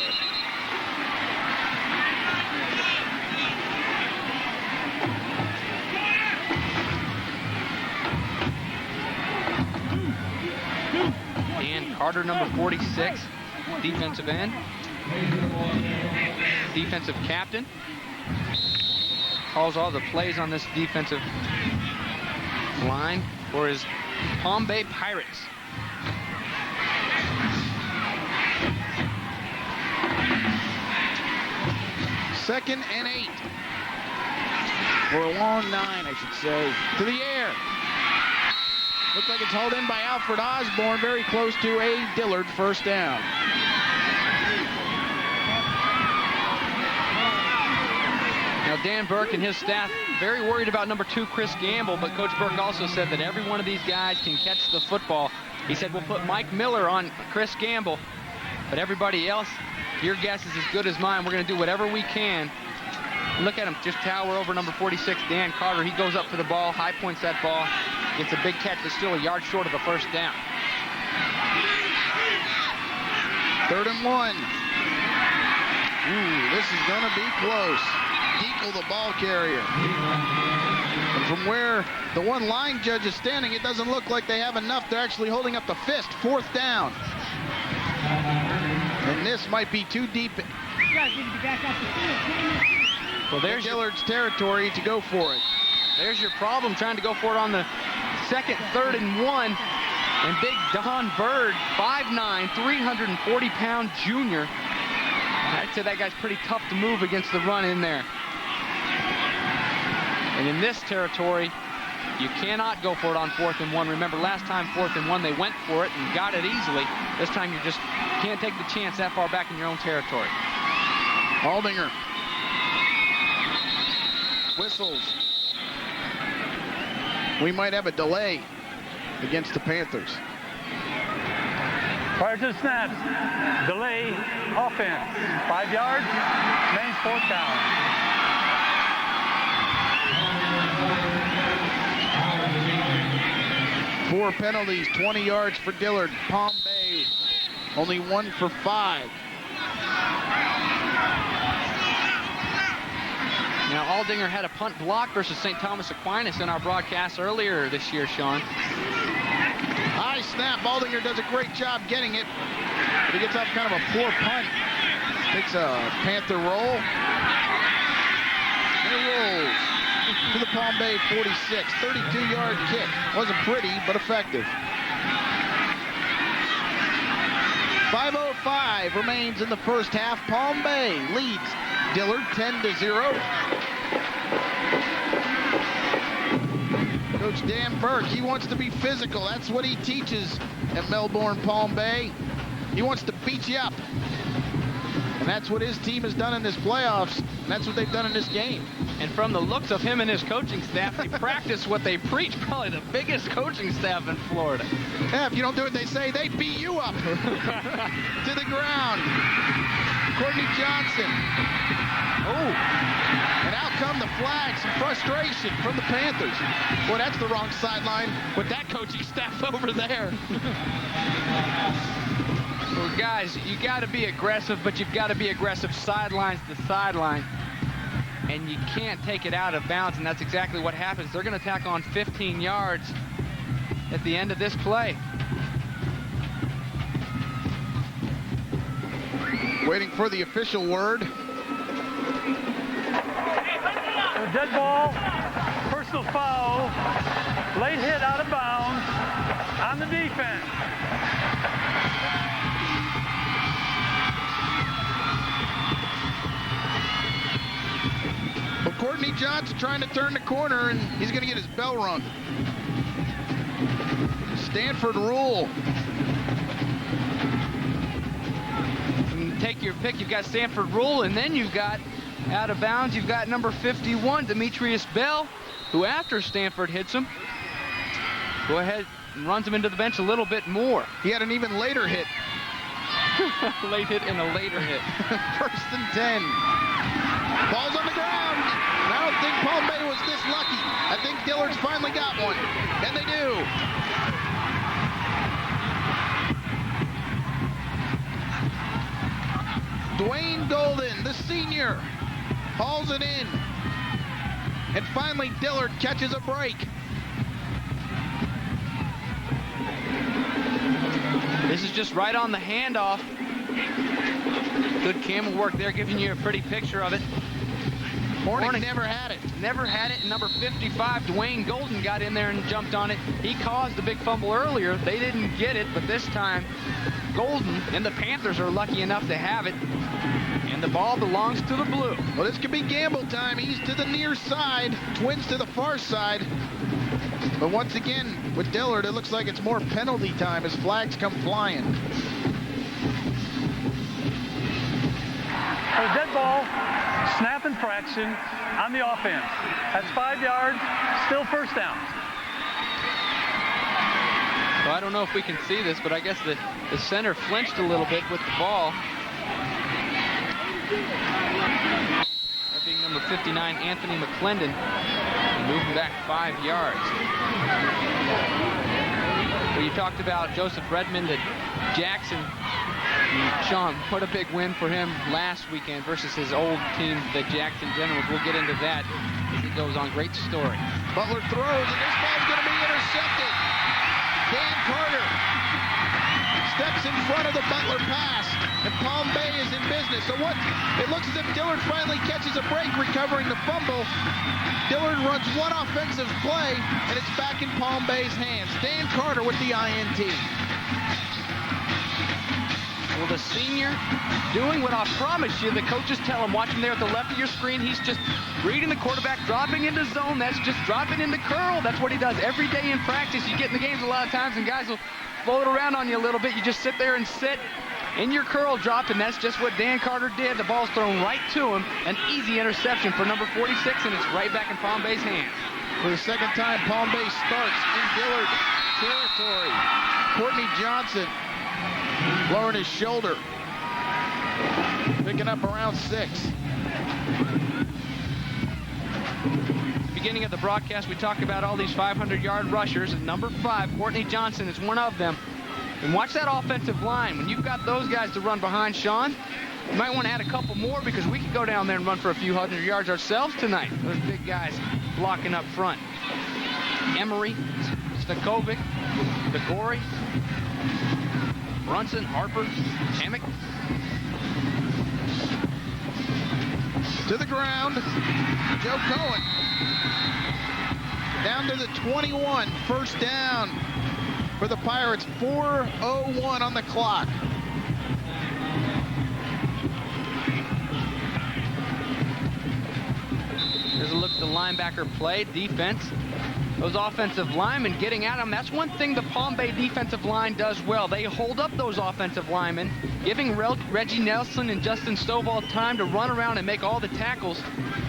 Dan Carter, number 46, defensive end, defensive captain, calls all the plays on this defensive line for his Palm Bay Pirates. Second and 8. Or a long 9, I should say. To the air. Looks like it's hauled in by Alfred Osborne, very close to a Dillard first down. Now Dan Burke and his staff very worried about number 2, Chris Gamble, but Coach Burke also said that every one of these guys can catch the football. He said, we'll put Mike Miller on Chris Gamble, but everybody else, your guess is as good as mine. We're going to do whatever we can. Look at him just tower over number 46, Dan Carter. He goes up for the ball, high points that ball, gets a big catch, but still a yard short of the first down. 3rd and 1. Ooh, this is going to be close. Deacle, the ball carrier. And from where the one line judge is standing, it doesn't look like they have enough. They're actually holding up the fist. 4th down. And this might be too deep. Well, there's Dillard's territory to go for it. There's your problem, trying to go for it on the 2nd, 3rd and 1. And big Don Bird, 5'9", 340-pound junior. I'd say that guy's pretty tough to move against the run in there. And in this territory, you cannot go for it on 4th and 1. Remember, last time 4th and 1, they went for it and got it easily. This time you just can't take the chance that far back in your own territory. Aldinger whistles. We might have a delay against the Panthers. Prior to the snap, delay offense. 5 yards, remains 4th down. Four penalties, 20 yards for Dillard. Palm Bay, only 1 for 5. Now, Aldinger had a punt block versus St. Thomas Aquinas in our broadcast earlier this year, Sean. High snap. Aldinger does a great job getting it. But he gets off kind of a poor punt. Takes a Panther roll. And it rolls to the Palm Bay 46. 32-yard kick. Wasn't pretty, but effective. 5:05 remains in the first half. Palm Bay leads Dillard 10-0. Coach Dan Burke, he wants to be physical. That's what he teaches at Melbourne Palm Bay. He wants to beat you up. And that's what his team has done in this playoffs. And that's what they've done in this game. And from the looks of him and his coaching staff, they practice what they preach. Probably the biggest coaching staff in Florida. Yeah, if you don't do what they say, they beat you up. To the ground. Courtney Johnson. Oh. And out come the flags. Some frustration from the Panthers. Boy, that's the wrong sideline with that coaching staff over there. Well, guys, you got to be aggressive, but you've got to be aggressive sidelines to sideline. And you can't take it out of bounds, and that's exactly what happens. They're going to tack on 15 yards at the end of this play. Waiting for the official word. A dead ball, personal foul, late hit out of bounds on the defense. Well, Courtney Johnson trying to turn the corner, and he's going to get his bell rung. Stanford rule. You take your pick. You've got Stanford rule, and then you've got out of bounds. You've got number 51, Demetrius Bell, who after Stanford hits him, go ahead and runs him into the bench a little bit more. He had an even later hit. Late hit and a later hit. 1st and 10. Ball's on the ground. And I don't think Palm Bay was this lucky. I think Dillard's finally got one. And they do. Dwayne Golden, the senior, hauls it in. And finally Dillard catches a break. This is just right on the handoff. Good camel work there, giving you a pretty picture of it. Hornick never had it. Never had it. Number 55, Dwayne Golden, got in there and jumped on it. He caused a big fumble earlier. They didn't get it, but this time Golden and the Panthers are lucky enough to have it. And the ball belongs to the blue. Well, this could be gamble time. He's to the near side. Twins to the far side. But once again, with Dillard, it looks like it's more penalty time as flags come flying. A dead ball, snap infraction on the offense. That's 5 yards, still first down. Well, I don't know if we can see this, but I guess the center flinched a little bit with the ball. That being number 59, Anthony McClendon, moving back 5 yards. Well, you talked about Joseph Redmond at Jackson. Sean, what a big win for him last weekend versus his old team, the Jackson Generals. We'll get into that as it goes on. Great story. Butler throws, and this ball's going to be intercepted. Dan Carter steps in front of the Butler pass, and Palm Bay is in business. So what? It looks as if Dillard finally catches a break, recovering the fumble. Dillard runs one offensive play, and it's back in Palm Bay's hands. Dan Carter with the INT. Well, the senior doing what I promise you, the coaches tell him. Watch him there at the left of your screen. He's just reading the quarterback, dropping into zone. That's just dropping into curl. That's what he does every day in practice. You get in the games a lot of times, and guys will float around on you a little bit. You just sit there and sit in your curl drop, and that's just what Dan Carter did. The ball's thrown right to him. An easy interception for number 46, and it's right back in Palm Bay's hands. For the second time, Palm Bay starts in Dillard territory. Courtney Johnson lowering his shoulder, picking up around 6. Beginning of the broadcast, we talked about all these 500-yard rushers, and number 5, Courtney Johnson, is one of them. And watch that offensive line. When you've got those guys to run behind, Sean, You might want to add a couple more because we could go down there and run for a few hundred yards ourselves tonight. Those big guys blocking up front. Emery, Stakovic, DeGore, Brunson, Harper, Hammock. To the ground, Joe Cohen. Down to the 21, first down for the Pirates, 4:01 on the clock. There's a look at the linebacker play, defense. Those offensive linemen getting at them, that's one thing the Palm Bay defensive line does well. They hold up those offensive linemen, giving Reggie Nelson and Justin Stovall time to run around and make all the tackles.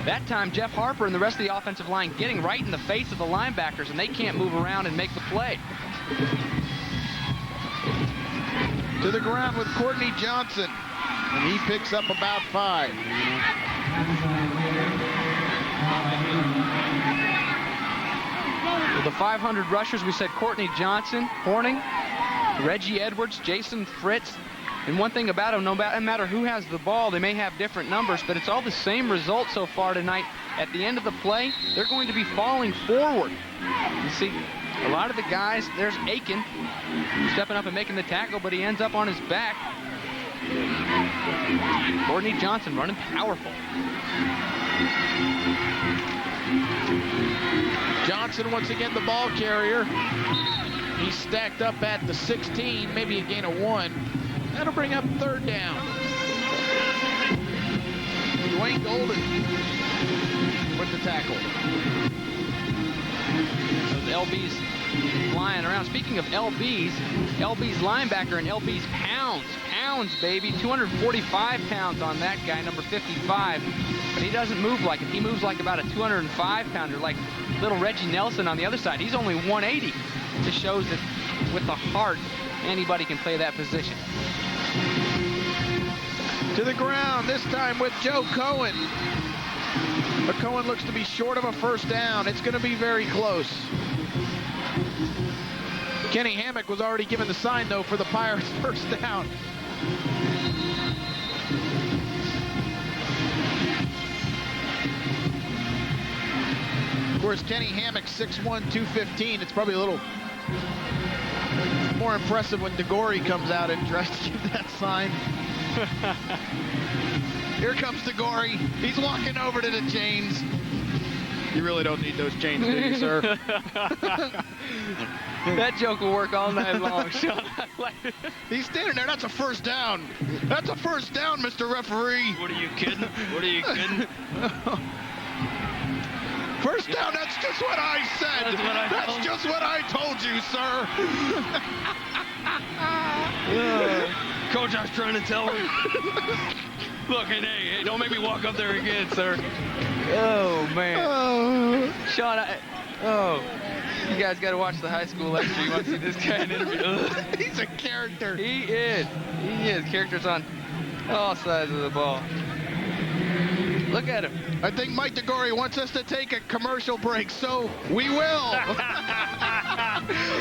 That time, Jeff Harper and the rest of the offensive line getting right in the face of the linebackers, and they can't move around and make the play. To the ground with Courtney Johnson, and he picks up about 5. With the 500 rushers, we said Courtney Johnson, Horning, Reggie Edwards, Jason Fritz. And one thing about them, no matter who has the ball, they may have different numbers, but it's all the same result so far tonight. At the end of the play, they're going to be falling forward. You see, a lot of the guys, there's Aiken stepping up and making the tackle, but he ends up on his back. Courtney Johnson running powerful. Johnson once again the ball carrier. He's stacked up at the 16, maybe a gain of 1. That'll bring up third down. Dwayne Golden with the tackle. Those LBs flying around. Speaking of LBs linebacker and LBs pounds, baby. 245 pounds on that guy, number 55. But he doesn't move like it. He moves like about a 205-pounder, like little Reggie Nelson on the other side. He's only 180. Just shows that with the heart, anybody can play that position. To the ground, this time with Joe Cohen. But Cohen looks to be short of a first down. It's going to be very close. Kenny Hammock was already given the sign, though, for the Pirates' first down. Of course, Kenny Hammock, 6'1", 215. It's probably a little more impressive when DeGore comes out and tries to give that sign. Here comes DeGore. He's walking over to the chains. You really don't need those chains, do you, sir? That joke will work all night long, Sean. He's standing there. That's a first down. That's a first down, Mr. Referee. What are you kidding? What are you kidding? First down, that's just what I said. That's just what I told you, sir. Coach, I was trying to tell him. Look, hey, don't make me walk up there again, sir. Oh, man. Sean, you guys got to watch the high school lecture. You want to see this guy in an interview? He's a character. He is. Characters on all sides of the ball. Look at him. I think Mike DeGore wants us to take a commercial break, so we will.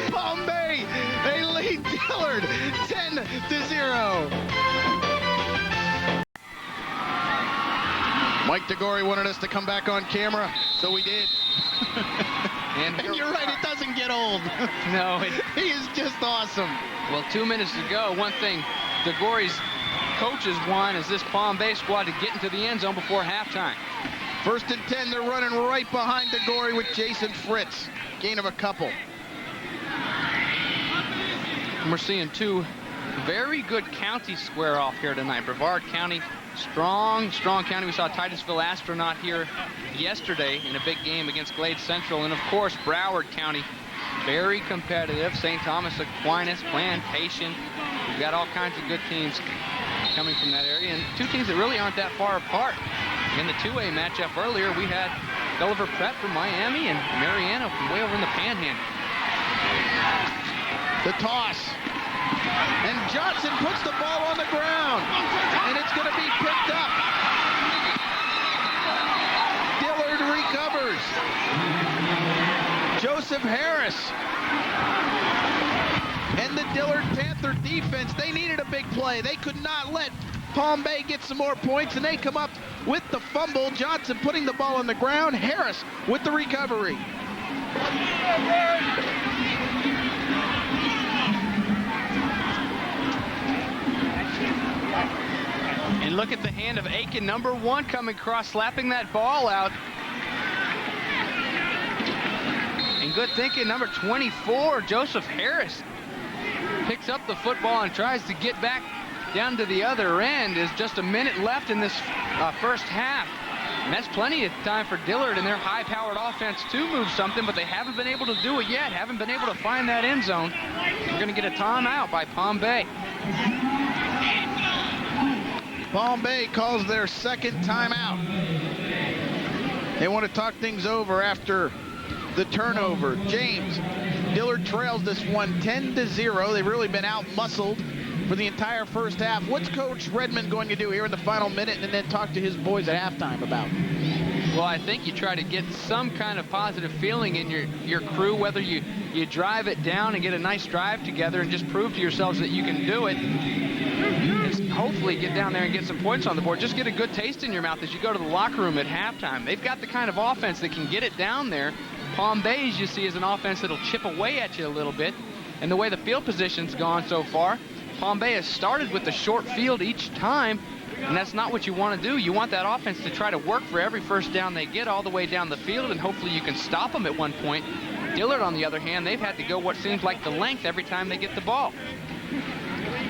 Palm Bay, they lead Dillard 10-0. Mike DeGore wanted us to come back on camera, so we did. And you're right, it doesn't get old. No. He is just awesome. Well, 2 minutes to go. One thing DeGore's coaches want is this Palm Bay squad to get into the end zone before halftime. 1st and 10, they're running right behind DeGore with Jason Fritz. Gain of a couple. And we're seeing two very good counties square off here tonight. Brevard County, strong county. We saw Titusville Astronaut here yesterday in a big game against Glade Central. And, of course, Broward County, very competitive. St. Thomas Aquinas, Plantation. We've got all kinds of good teams coming from that area. And two teams that really aren't that far apart. In the 2A matchup earlier, we had Gulliver Prep from Miami and Mariano from way over in the Panhandle. The toss. And Johnson puts the ball on the ground. And it's going to be picked up. Dillard recovers. Joseph Harris. And the Dillard Panther defense, they needed a big play. They could not let Palm Bay gets some more points, and they come up with the fumble. Johnson putting the ball on the ground. Harris with the recovery. And look at the hand of Aiken, number 1, coming across, slapping that ball out. And good thinking, number 24, Joseph Harris, picks up the football and tries to get back down to the other end. There's just a minute left in this first half. And that's plenty of time for Dillard and their high-powered offense to move something, but they haven't been able to do it yet, haven't been able to find that end zone. We're going to get a timeout by Palm Bay. Palm Bay calls their second timeout. They want to talk things over after the turnover. James, Dillard trails this one 10-0. They've really been out-muscled for the entire first half. What's Coach Redmond going to do here in the final minute and then talk to his boys at halftime about? Well, I think you try to get some kind of positive feeling in your crew, whether you drive it down and get a nice drive together and just prove to yourselves that you can do it. Just hopefully get down there and get some points on the board. Just get a good taste in your mouth as you go to the locker room at halftime. They've got the kind of offense that can get it down there. Palm Bay, as you see, is an offense that'll chip away at you a little bit. And the way the field position's gone so far, Palm Bay has started with the short field each time, and that's not what you want to do. You want that offense to try to work for every first down they get all the way down the field, and hopefully you can stop them at one point. Dillard, on the other hand, they've had to go what seems like the length every time they get the ball.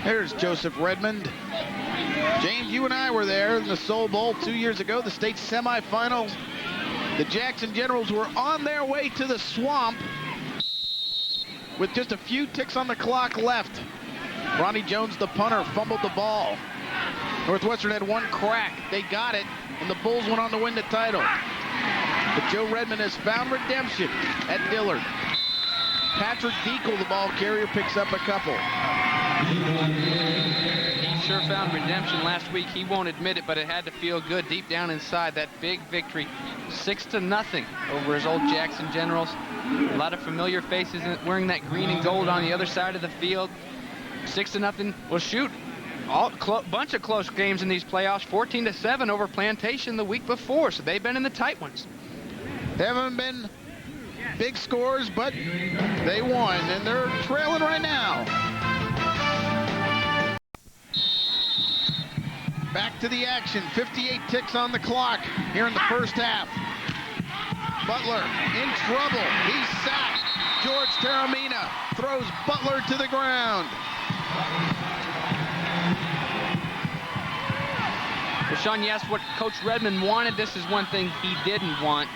There's Joseph Redmond. James, you and I were there in the Soul Bowl 2 years ago, the state semifinals. The Jackson Generals were on their way to the swamp with just a few ticks on the clock left. Ronnie Jones, the punter, fumbled the ball. Northwestern had one crack. They got it, and the Bulls went on to win the title. But Joe Redmond has found redemption at Dillard. Patrick Deacle, the ball carrier, picks up a couple. He sure found redemption last week. He won't admit it, but it had to feel good deep down inside. That big victory, 6-0 over his old Jackson Generals. A lot of familiar faces wearing that green and gold on the other side of the field. 6-0. Well, shoot, bunch of close games in these playoffs. 14-7 over Plantation the week before, so they've been in the tight ones. They haven't been big scores, but they won, and they're trailing right now. Back to the action. 58 ticks on the clock here in the first half. Butler in trouble. He's sacked. George Taramina throws Butler to the ground. Well, Sean, you asked what Coach Redmond wanted. This is one thing he didn't want.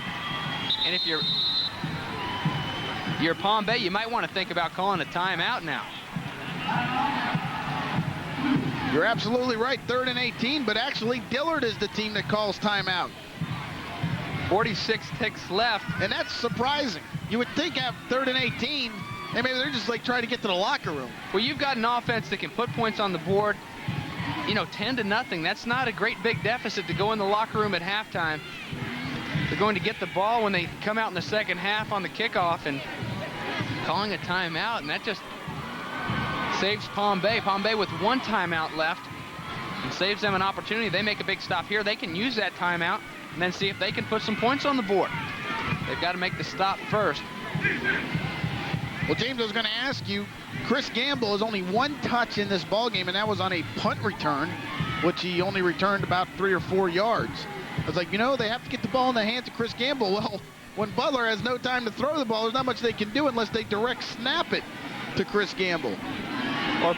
And if you're Palm Bay, you might want to think about calling a timeout now. You're absolutely right, 3rd and 18, but actually Dillard is the team that calls timeout. 46 ticks left. And that's surprising. You would think after 3rd and 18, hey, maybe they're just like trying to get to the locker room. Well, you've got an offense that can put points on the board. You know, 10-0. That's not a great big deficit to go in the locker room at halftime. They're going to get the ball when they come out in the second half on the kickoff and calling a timeout, and that just saves Palm Bay. Palm Bay with one timeout left and saves them an opportunity. They make a big stop here. They can use that timeout and then see if they can put some points on the board. They've got to make the stop first. Well, James, I was going to ask you, Chris Gamble has only one touch in this ballgame, and that was on a punt return, which he only returned about 3 or 4 yards. I was like, you know, they have to get the ball in the hands of Chris Gamble. Well, when Butler has no time to throw the ball, there's not much they can do unless they direct snap it to Chris Gamble. Or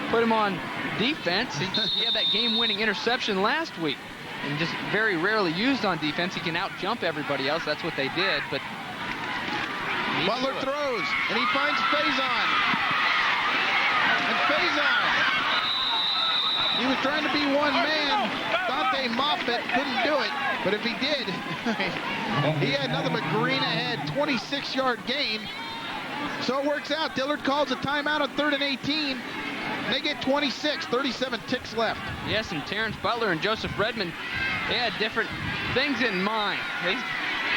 put him on defense. He had that game-winning interception last week, and just very rarely used on defense. He can out-jump everybody else. That's what they did, but Butler throws, and he finds Faison. And Faison, he was trying to be one man. Dante Moffitt couldn't do it, but if he did, he had nothing but green ahead, 26-yard gain. So it works out. Dillard calls a timeout on 3rd and 18. They get 26, 37 ticks left. Yes, and Terrence Butler and Joseph Redmond, they had different things in mind. He's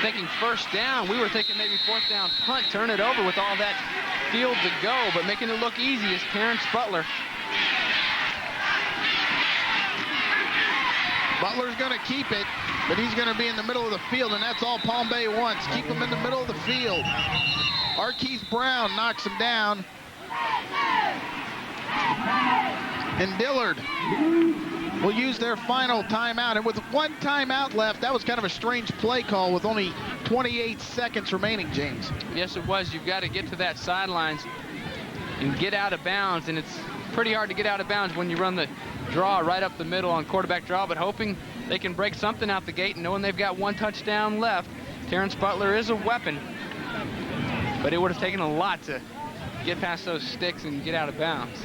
thinking first down. We were thinking maybe 4th down punt, turn it over with all that field to go, but making it look easy is Terrence Butler. Butler's going to keep it, but he's going to be in the middle of the field, and that's all Palm Bay wants. Keep him in the middle of the field. Arkeith Brown knocks him down. And Dillard will use their final timeout. And with one timeout left, that was kind of a strange play call with only 28 seconds remaining, James. Yes, it was. You've got to get to that sidelines and get out of bounds, and it's pretty hard to get out of bounds when you run the draw right up the middle on quarterback draw, but hoping they can break something out the gate and knowing they've got one touchdown left. Terrence Butler is a weapon, but it would have taken a lot to get past those sticks and get out of bounds.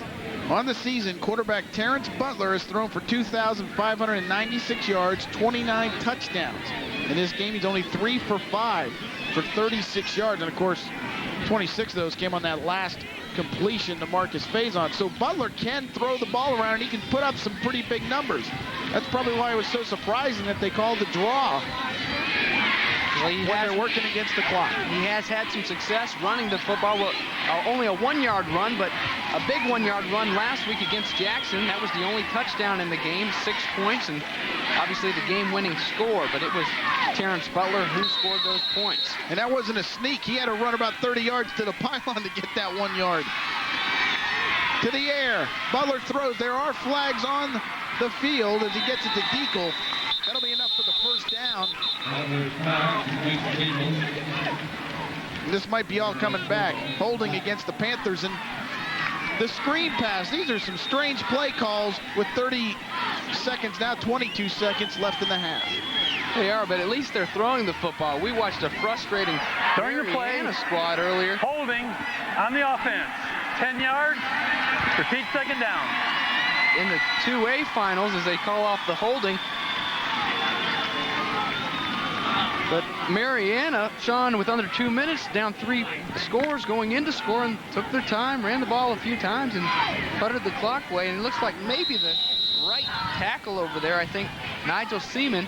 On the season, quarterback Terrence Butler has thrown for 2,596 yards, 29 touchdowns. In this game, he's only 3 for 5 for 36 yards, and of course, 26 of those came on that last completion to Marcus Faison. So Butler can throw the ball around, and he can put up some pretty big numbers. That's probably why it was so surprising that they called the draw when they're working against the clock. He has had some success running the football. Well, only a 1-yard run, but a big 1-yard run last week against Jackson. That was the only touchdown in the game, 6 points, and obviously the game-winning score. But it was Terrence Butler who scored those points. And that wasn't a sneak. He had to run about 30 yards to the pylon to get that 1 yard. To the air. Butler throws. There are flags on the field as he gets it to Deacle. That'll be enough for the first down. This might be all coming back. Holding against the Panthers. And the screen pass. These are some strange play calls with 30 seconds, now 22 seconds left in the half. They are, but at least they're throwing the football. We watched a frustrating Mariana squad earlier. Holding on the offense. 10 yards. Repeat second down. In the 2A finals, as they call off the holding. But Mariana, Sean, with under 2 minutes, down 3 scores going into score, and took their time, ran the ball a few times, and puttered the clock away. And it looks like maybe the right tackle over there, I think Nigel Seaman,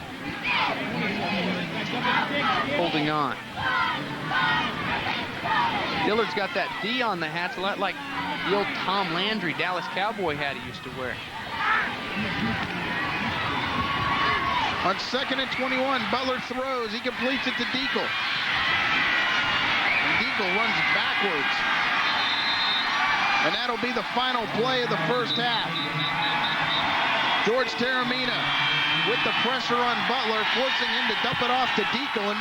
holding on. Dillard's got that D on the hat, a lot like the old Tom Landry Dallas Cowboy hat he used to wear. On 2nd and 21, Butler throws. He completes it to Deacle. And Deacle runs backwards. And that'll be the final play of the first half. George Taramina with the pressure on Butler, forcing him to dump it off to Deacle. And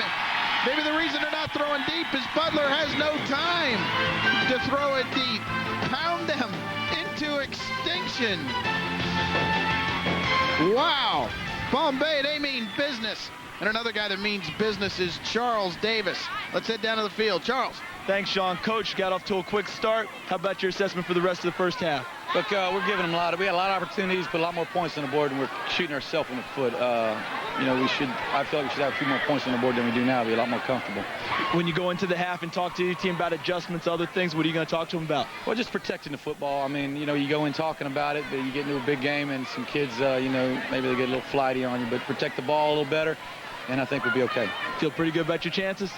maybe the reason they're not throwing deep is Butler has no time to throw it deep. Pound them into extinction. Wow. Palm Bay, they mean business. And another guy that means business is Charles Davis. Let's head down to the field. Charles. Thanks, Sean. Coach got off to a quick start. How about your assessment for the rest of the first half? Look, we're giving them we had a lot of opportunities, put a lot more points on the board, and we're shooting ourselves in the foot. I feel like we should have a few more points on the board than we do now, be a lot more comfortable. When you go into the half and talk to your team about adjustments, other things, what are you going to talk to them about? Well, just protecting the football. I mean, you go in talking about it, but you get into a big game and some kids, maybe they get a little flighty on you, but protect the ball a little better, and I think we'll be okay. Feel pretty good about your chances?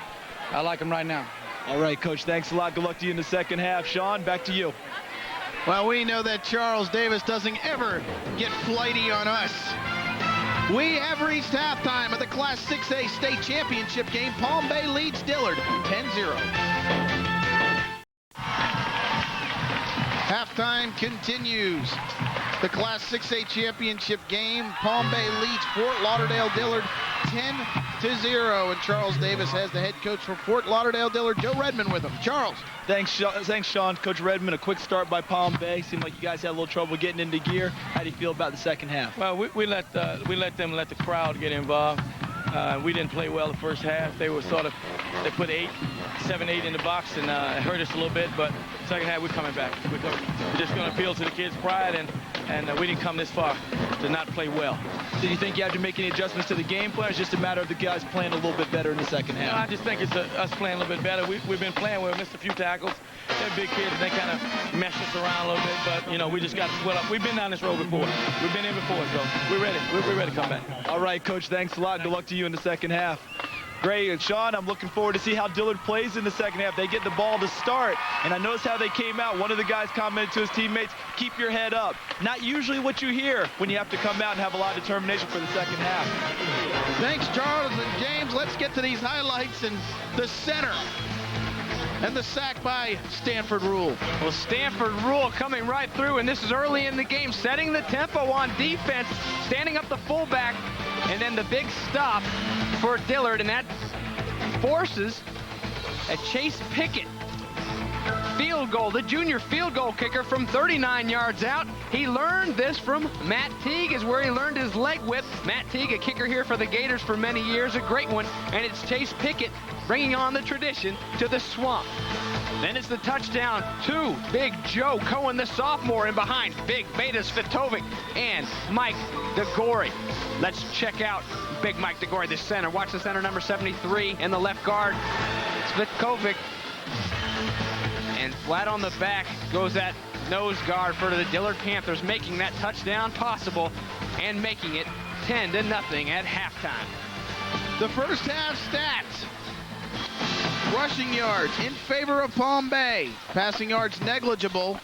I like them right now. All right, Coach, thanks a lot. Good luck to you in the second half. Sean, back to you. Well, we know that Charles Davis doesn't ever get flighty on us. We have reached halftime of the Class 6A state championship game. Palm Bay leads Dillard 10-0. Halftime continues. The Class 6A championship game. Palm Bay leads Fort Lauderdale Dillard 10-0. And Charles Davis has the head coach for Fort Lauderdale Dillard, Joe Redmond, with him. Charles. Thanks, Sean. Coach Redmond, a quick start by Palm Bay. Seemed like you guys had a little trouble getting into gear. How do you feel about the second half? Well, we let the crowd get involved. We didn't play well the first half. They put 7-8 in the box, and it hurt us a little bit. But second half, we're coming back. We're just going to appeal to the kids' pride, and we didn't come this far to not play well. Did you think you had to make any adjustments to the game plan? Or it's just a matter of the guys playing a little bit better in the second half? I just think it's us playing a little bit better. We've been playing. We've missed a few tackles. They're big kids, and they kind of mess us around a little bit. But, we just got to swell up. We've been down this road before. We've been in before, so we're ready. We're ready to come back. All right, Coach, thanks a lot. Good luck to you in the second half. Gray and Sean, I'm looking forward to see how Dillard plays in the second half. They get the ball to start, and I noticed how they came out. One of the guys commented to his teammates, keep your head up. Not usually what you hear when you have to come out and have a lot of determination for the second half. Thanks, Charles and James. Let's get to these highlights in the center. And the sack by Stanford Rule. Well, Stanford Rule coming right through, and this is early in the game, setting the tempo on defense, standing up the fullback, and then the big stop for Dillard, and that forces a Chase Pickett field goal, the junior field goal kicker from 39 yards out. He learned this from Matt Teague, is where he learned his leg whip. Matt Teague, a kicker here for the Gators for many years, a great one, and it's Chase Pickett bringing on the tradition to the Swamp. Then it's the touchdown to Big Joe Cohen, the sophomore, and behind Big Beta Svitovic and Mike DeGore. Let's check out Big Mike DeGore, the center. Watch the center, number 73, and the left guard, Svitovic. And flat on the back goes that nose guard for the Dillard Panthers, making that touchdown possible and making it 10-0 at halftime. The first half stats. Rushing yards in favor of Palm Bay. Passing yards negligible.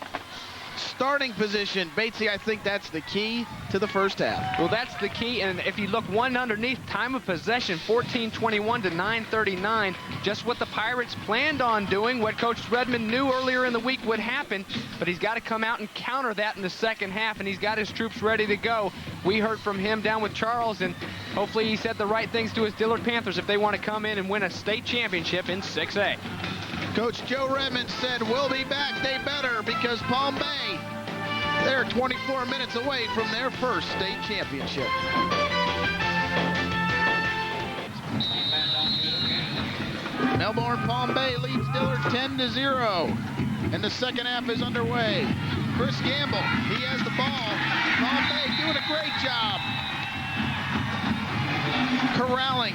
Starting position, Batesy, I think that's the key to the first half. Well, that's the key, and if you look one underneath, time of possession, 14:21 to 9:39. Just what the Pirates planned on doing, what Coach Redmond knew earlier in the week would happen, but he's got to come out and counter that in the second half, and he's got his troops ready to go. We heard from him down with Charles, and hopefully he said the right things to his Dillard Panthers if they want to come in and win a state championship in 6A. Coach Joe Redmond said, we'll be back, they better, because Palm Bay, they're 24 minutes away from their first state championship. Melbourne Palm Bay leads Dillard 10-0, and the second half is underway. Chris Gamble, he has the ball. Palm Bay doing a great job corralling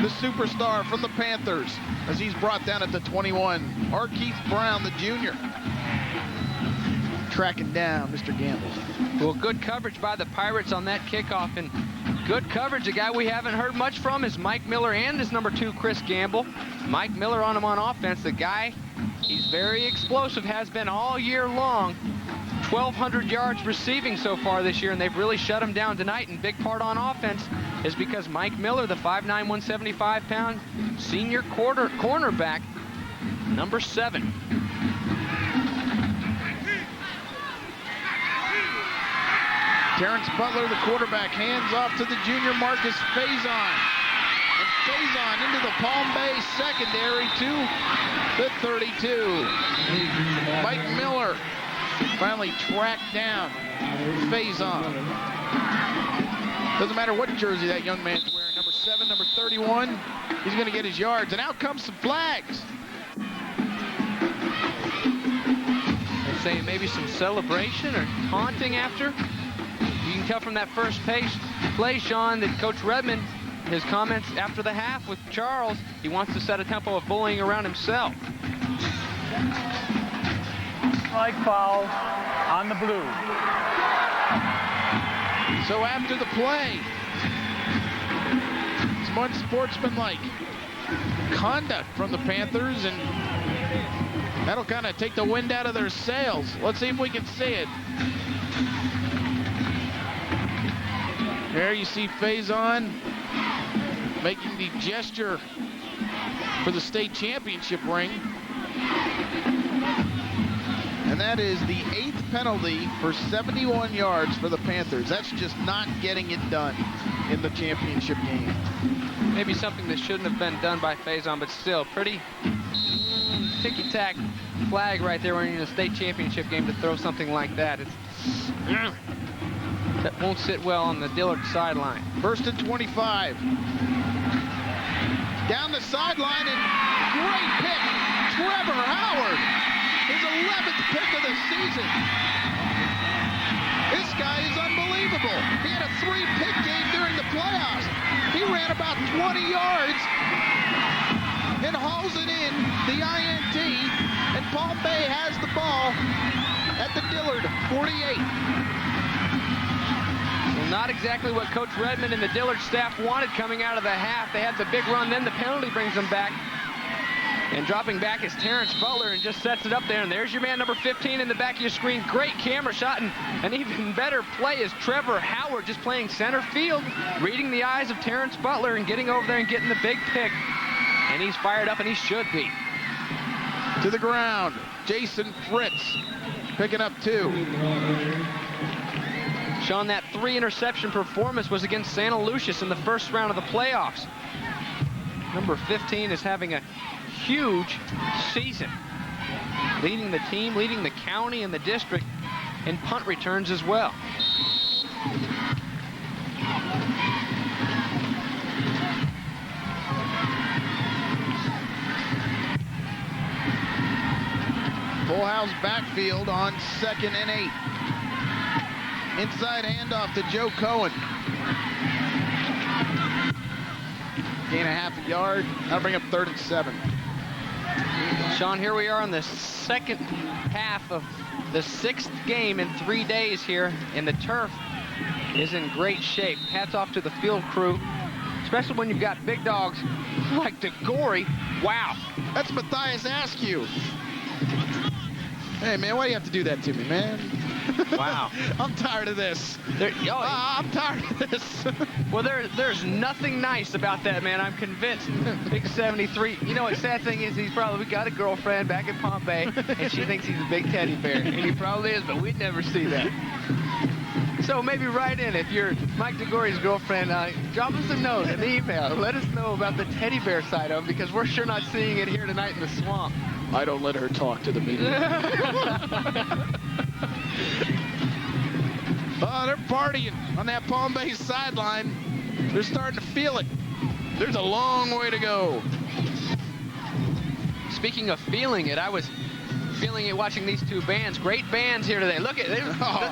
the superstar from the Panthers as he's brought down at the 21. Arkeith Brown, the junior, tracking down Mr. Gamble. Well, good coverage by the Pirates on that kickoff, and good coverage. A guy we haven't heard much from is Mike Miller and his number 2, Chris Gamble. Mike Miller on him on offense. The guy, he's very explosive, has been all year long. 1,200 yards receiving so far this year, and they've really shut him down tonight. And big part on offense is because Mike Miller, the 5'9", 175-pound senior cornerback, number 7. Terrence Butler, the quarterback, hands off to the junior Marcus Faison. And Faison into the Palm Bay secondary to the 32. Mike Miller finally tracked down Faison. Doesn't matter what jersey that young man's wearing, number 7, number 31, he's going to get his yards. And out comes some flags. They're saying maybe some celebration or taunting after. You can tell from that first play, Sean, that Coach Redmond, his comments after the half with Charles, he wants to set a tempo of bullying around himself. Strike foul on the blue. So after the play, some unsportsmanlike conduct from the Panthers, and that'll kind of take the wind out of their sails. Let's see if we can see it. There you see Faison making the gesture for the state championship ring. And that is the 8th penalty for 71 yards for the Panthers. That's just not getting it done in the championship game. Maybe something that shouldn't have been done by Faison, but still pretty ticky-tack flag right there when you're in a state championship game to throw something like that. That won't sit well on the Dillard sideline. 1st and 25. Down the sideline, and great pick. Trevor Howard, his 11th pick of the season. This guy is unbelievable. He had a 3-pick game during the playoffs. He ran about 20 yards and hauls it in, the INT, and Palm Bay has the ball at the Dillard 48. Not exactly what Coach Redmond and the Dillard staff wanted coming out of the half. They had the big run, then the penalty brings them back. And dropping back is Terrence Butler and just sets it up there. And there's your man, number 15, in the back of your screen. Great camera shot, and an even better play is Trevor Howard just playing center field, reading the eyes of Terrence Butler and getting over there and getting the big pick. And he's fired up, and he should be. To the ground, Jason Fritz picking up 2. Sean, that 3-interception performance was against Santa Lucius in the first round of the playoffs. Number 15 is having a huge season, leading the team, leading the county and the district in punt returns as well. Full house backfield on 2nd and 8. Inside handoff to Joe Cohen. Gain a half a yard. That'll bring up 3rd and 7. Sean, here we are in the second half of the 6th game in 3 days here, and the turf is in great shape. Hats off to the field crew, especially when you've got big dogs like DeGory. Wow. That's Matthias Askew. Hey, man, why do you have to do that to me, man? Wow. I'm tired of this. I'm tired of this. Well, there's nothing nice about that, man. I'm convinced. Big 73. You know what sad thing is? He's probably got a girlfriend back in Palm Bay, and she thinks he's a big teddy bear. And he probably is, but we'd never see that. So maybe write in if you're Mike DeGory's girlfriend. Drop us a note, an email. Let us know about the teddy bear side of him, because we're sure not seeing it here tonight in the swamp. I don't let her talk to the media. Oh, they're partying on that Palm Bay sideline. They're starting to feel it. There's a long way to go. Speaking of feeling it, I was feeling it watching these two bands. Great bands here today. Look at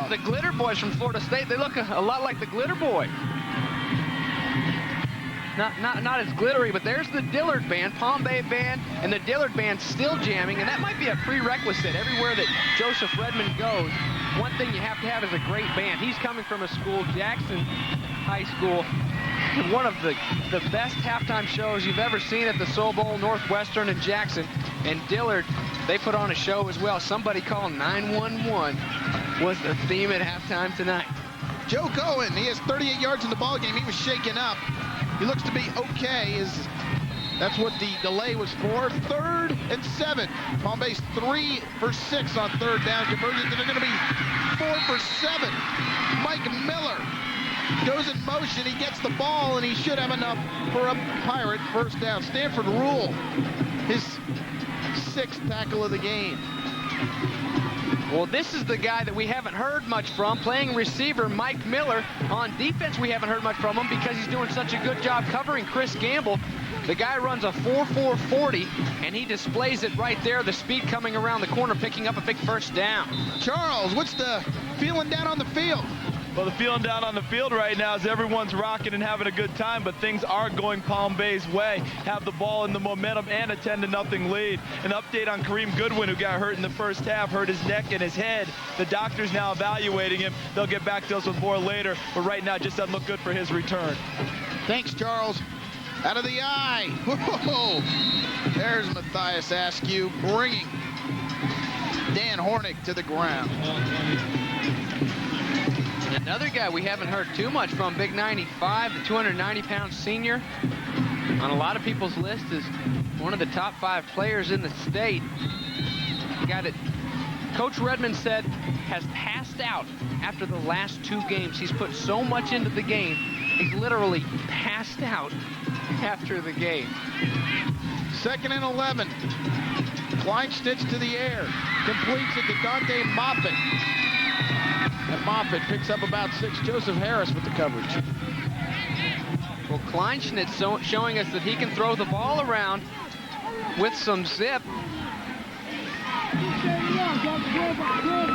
the Glitter Boys from Florida State. They look a lot like the Glitter Boy. Not as glittery, but there's the Dillard band, Palm Bay band, and the Dillard band still jamming, and that might be a prerequisite everywhere that Joseph Redmond goes. One thing you have to have is a great band. He's coming from a school, Jackson High School, one of the best halftime shows you've ever seen at the Soul Bowl, Northwestern and Jackson. And Dillard, they put on a show as well. Somebody Call 911 was the theme at halftime tonight. Joe Cohen, he has 38 yards in the ball game. He was shaken up. He looks to be okay. That's what the delay was for. 3rd and 7. Palm Bay's 3 for 6 on 3rd down conversions, and they're going to be 4 for 7. Mike Miller goes in motion. He gets the ball, and he should have enough for a Pirate first down. Stanford Rule, his 6th tackle of the game. Well, this is the guy that we haven't heard much from, playing receiver, Mike Miller. On defense, we haven't heard much from him because he's doing such a good job covering Chris Gamble. The guy runs a 4.4 40, and he displays it right there. The speed coming around the corner, picking up a big first down. Charles, what's the feeling down on the field? Well, the feeling down on the field right now is everyone's rocking and having a good time, but things are going Palm Bay's way. Have the ball and the momentum and a 10-0 lead. An update on Kareem Goodwin, who got hurt in the first half, hurt his neck and his head. The doctor's now evaluating him. They'll get back to us with more later, but right now it just doesn't look good for his return. Thanks, Charles. Out of the eye. Whoa. There's Matthias Askew bringing Dan Hornick to the ground. Another guy we haven't heard too much from, Big 95, the 290-pound senior. On a lot of people's list is one of the top 5 players in the state. The guy that Coach Redmond said has passed out after the last 2 games. He's put so much into the game, he's literally passed out after the game. 2nd and 11. Kleinstitz to the air. Completes it to Dante Moffitt. And Moffitt picks up about 6. Joseph Harris with the coverage. Well, Kleinschnitz showing us that he can throw the ball around with some zip.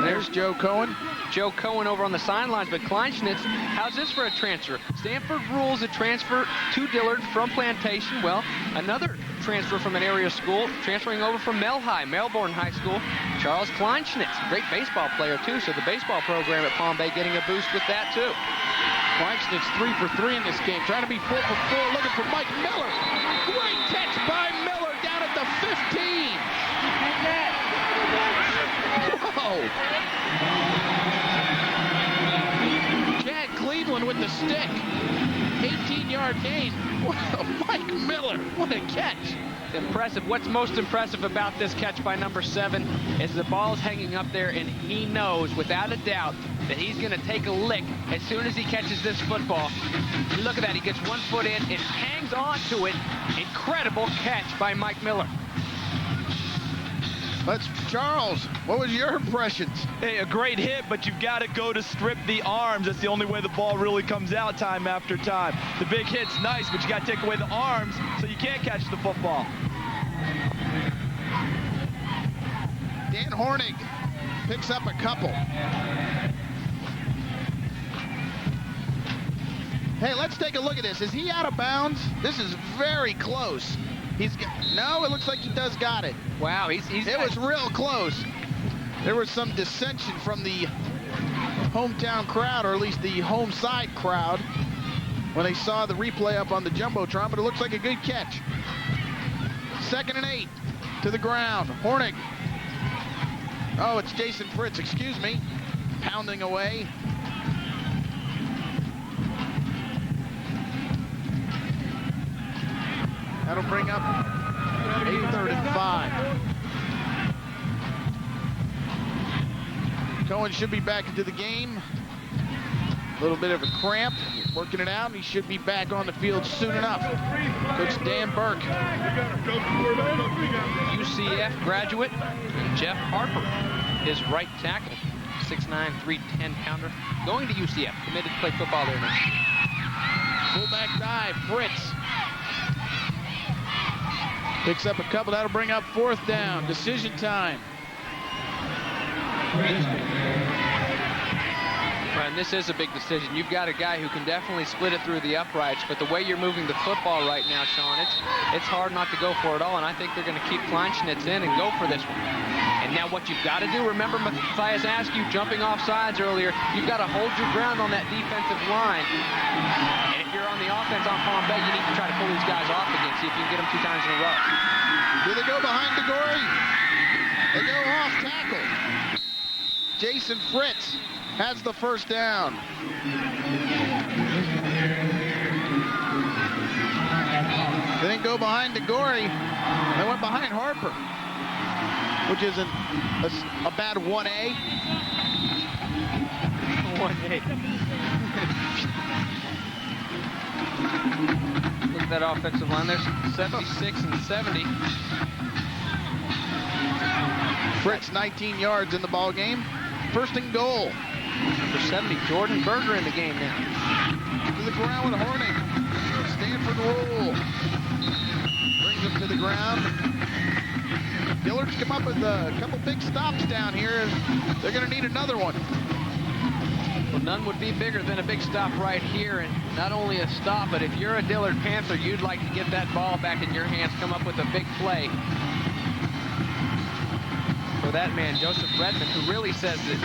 There's Joe Cohen. Joe Cohen over on the sidelines, but Kleinschnitz, how's this for a transfer? Stanford Rules a transfer to Dillard from Plantation. Well, another transfer from an area school, transferring over from Melbourne High School, Charles Kleinschnitz. Great baseball player, too, so the baseball program at Palm Bay getting a boost with that, too. Frankston's 3 for 3 in this game. Trying to be 4 for 4, looking for Mike Miller. Great catch by Miller down at the 15. Whoa. Chad Cleveland with the stick. 18-yard gain. Wow, Mike Miller, what a catch. Impressive. What's most impressive about this catch by number 7 is the ball's hanging up there, and he knows without a doubt that he's going to take a lick as soon as he catches this football. Look at that. He gets 1 foot in. It hangs on to it. Incredible catch by Mike Miller. Let's, Charles, what was your impressions? Hey, a great hit, but you've got to go to strip the arms. That's the only way the ball really comes out time after time. The big hit's nice, but you got to take away the arms so you can't catch the football. Dan Hornig picks up a couple. Hey, let's take a look at this. Is he out of bounds? This is very close. No, it looks like he does got it. Wow, it was real close. There was some dissension from the hometown crowd, or at least the home side crowd, when they saw the replay up on the Jumbotron, but it looks like a good catch. 2nd and 8 to the ground. Hornig. Oh, it's Jason Fritz, excuse me. Pounding away. That'll bring up a 3rd and 5. Cohen should be back into the game. A little bit of a cramp, working it out, and he should be back on the field soon enough. Coach Dan Burke. UCF graduate, Jeff Harper, his right tackle, 6'9", 310-pounder, going to UCF, committed to play football there next year. Fullback dive, Fritz. Picks up a couple. That'll bring up 4th down. Decision time. And this is a big decision. You've got a guy who can definitely split it through the uprights, but the way you're moving the football right now, Sean, it's hard not to go for it all, and I think they're going to keep Kleinschnitz in and go for this one. And now what you've got to do, remember Matthias asked you, jumping off sides earlier, you've got to hold your ground on that defensive line. And if you're on the offense on Palm Bay, you need to try to pull these guys off again, see if you can get them 2 times in a row. Do they go behind DeGore? They go off tackle. Jason Fritz has the 1st down. They didn't go behind DeGore. They went behind Harper, which isn't a bad 1A. 1A. Look at that offensive line. There's 76 and 70. Fritz 19 yards in the ball game. 1st and goal. For 70, Jordan Berger in the game now. To the ground with Hornig. Stanford roll. Brings him to the ground. Dillard's come up with a couple big stops down here. They're going to need another one. Well, none would be bigger than a big stop right here. And not only a stop, but if you're a Dillard Panther, you'd like to get that ball back in your hands, come up with a big play. For that man, Joseph Redmond, who really says that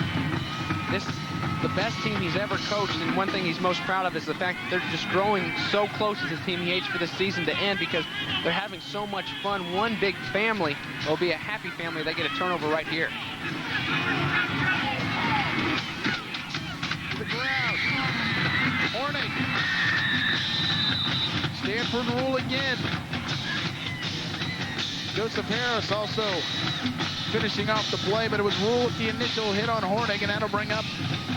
this is the best team he's ever coached, and one thing he's most proud of is the fact that they're just growing so close as a team he hates for this season to end because they're having so much fun. One big family. It'll be a happy family. They get a turnover right here. To the ground. Hornig. Stanford rule again. Joseph Harris also finishing off the play, but it was Rule with the initial hit on Hornig, and that'll bring up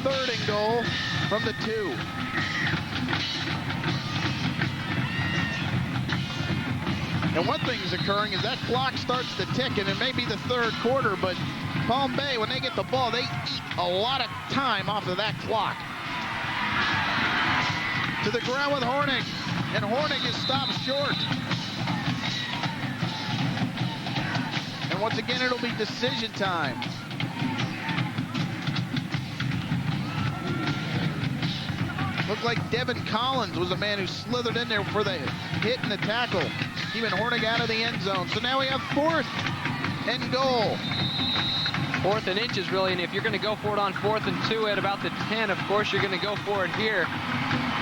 3rd and goal from the 2. And one thing is occurring is that clock starts to tick, and it may be the 3rd quarter, but Palm Bay, when they get the ball, they eat a lot of time off of that clock. To the ground with Hornig, and Hornig is stopped short. And once again, it'll be decision time. Looked like Devin Collins was a man who slithered in there for the hit and the tackle, keeping Hornig out of the end zone. So now we have 4th and goal. 4th and inches, really, and if you're going to go for it on 4th and 2 at about the 10, of course you're going to go for it here.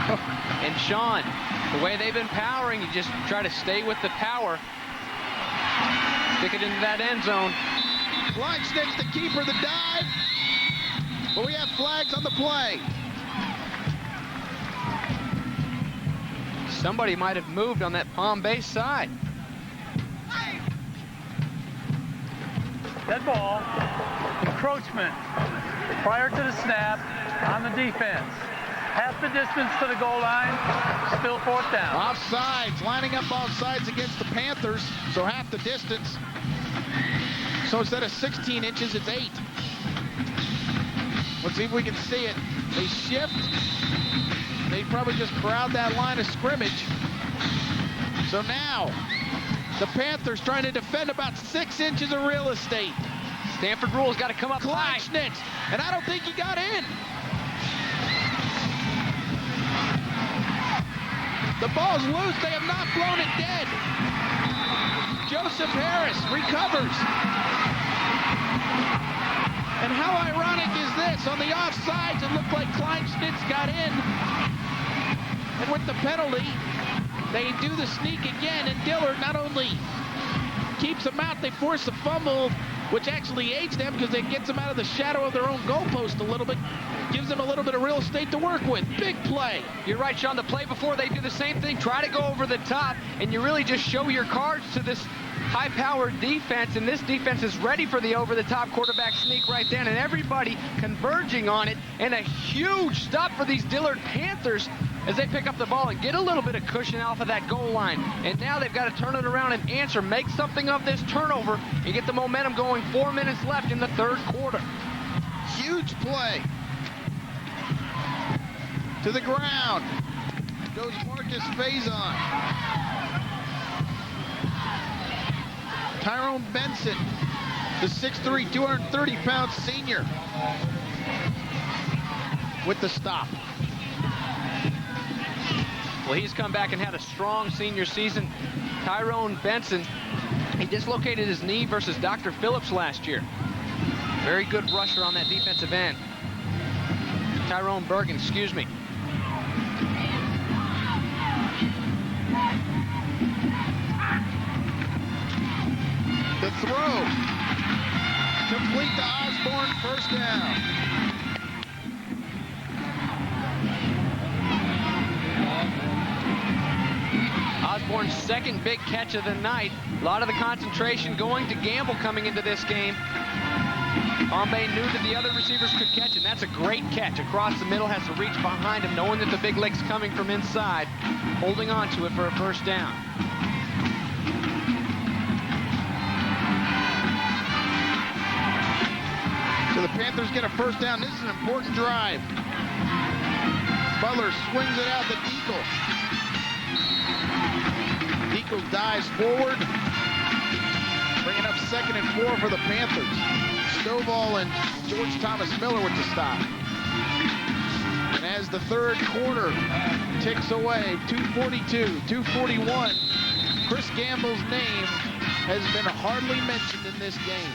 And Sean, the way they've been powering, you just try to stay with the power. Stick it into that end zone. Kleinschnitz, the keeper, the dive. But we have flags on the play. Somebody might have moved on that Palm Bay side. Dead ball. Encroachment. Prior to the snap on the defense. Half the distance to the goal line. Still 4th down. Offsides, lining up offsides against the Panthers, so half the distance. So instead of 16 inches, it's 8. Let's see if we can see it. They shift. They probably just crowd that line of scrimmage. So now, the Panthers trying to defend about 6 inches of real estate. Stanford rule's got to come up high. Kleinschnitz, and I don't think he got in. The ball's loose. They have not blown it dead. Joseph Harris recovers. And how ironic is this? On the offsides, it looked like Kleinschnitz got in. And with the penalty, they do the sneak again, and Dillard not only keeps them out, they force a fumble, which actually aids them because it gets them out of the shadow of their own goalpost a little bit, gives them a little bit of real estate to work with. Big play. You're right, Sean. The play before, they do the same thing, try to go over the top, and you really just show your cards to this high-powered defense, and this defense is ready for the over-the-top quarterback sneak right then, and everybody converging on it, and a huge stop for these Dillard Panthers as they pick up the ball and get a little bit of cushion off of that goal line. And now they've got to turn it around and answer, make something of this turnover, and get the momentum going. 4 minutes left in the 3rd quarter. Huge play. To the ground goes Marcus Faison. Tyrone Benson, the 6'3", 230-pound senior, with the stop. Well, he's come back and had a strong senior season. Tyrone Benson, he dislocated his knee versus Dr. Phillips last year. Very good rusher on that defensive end. Tyrone Bergen, excuse me. The throw. Complete to Osborne, 1st down. Osborne's 2nd big catch of the night. A lot of the concentration going to Gamble coming into this game. Palm Bay knew that the other receivers could catch, and that's a great catch. Across the middle, has to reach behind him, knowing that the big lick's coming from inside, holding on to it for a 1st down. So the Panthers get a 1st down. This is an important drive. Butler swings it out to Deacle. Deacle dives forward, bringing up 2nd and 4 for the Panthers. Stovall and George Thomas Miller with the stop. And as the 3rd quarter ticks away, 2:42, 2:41, Chris Gamble's name has been hardly mentioned in this game.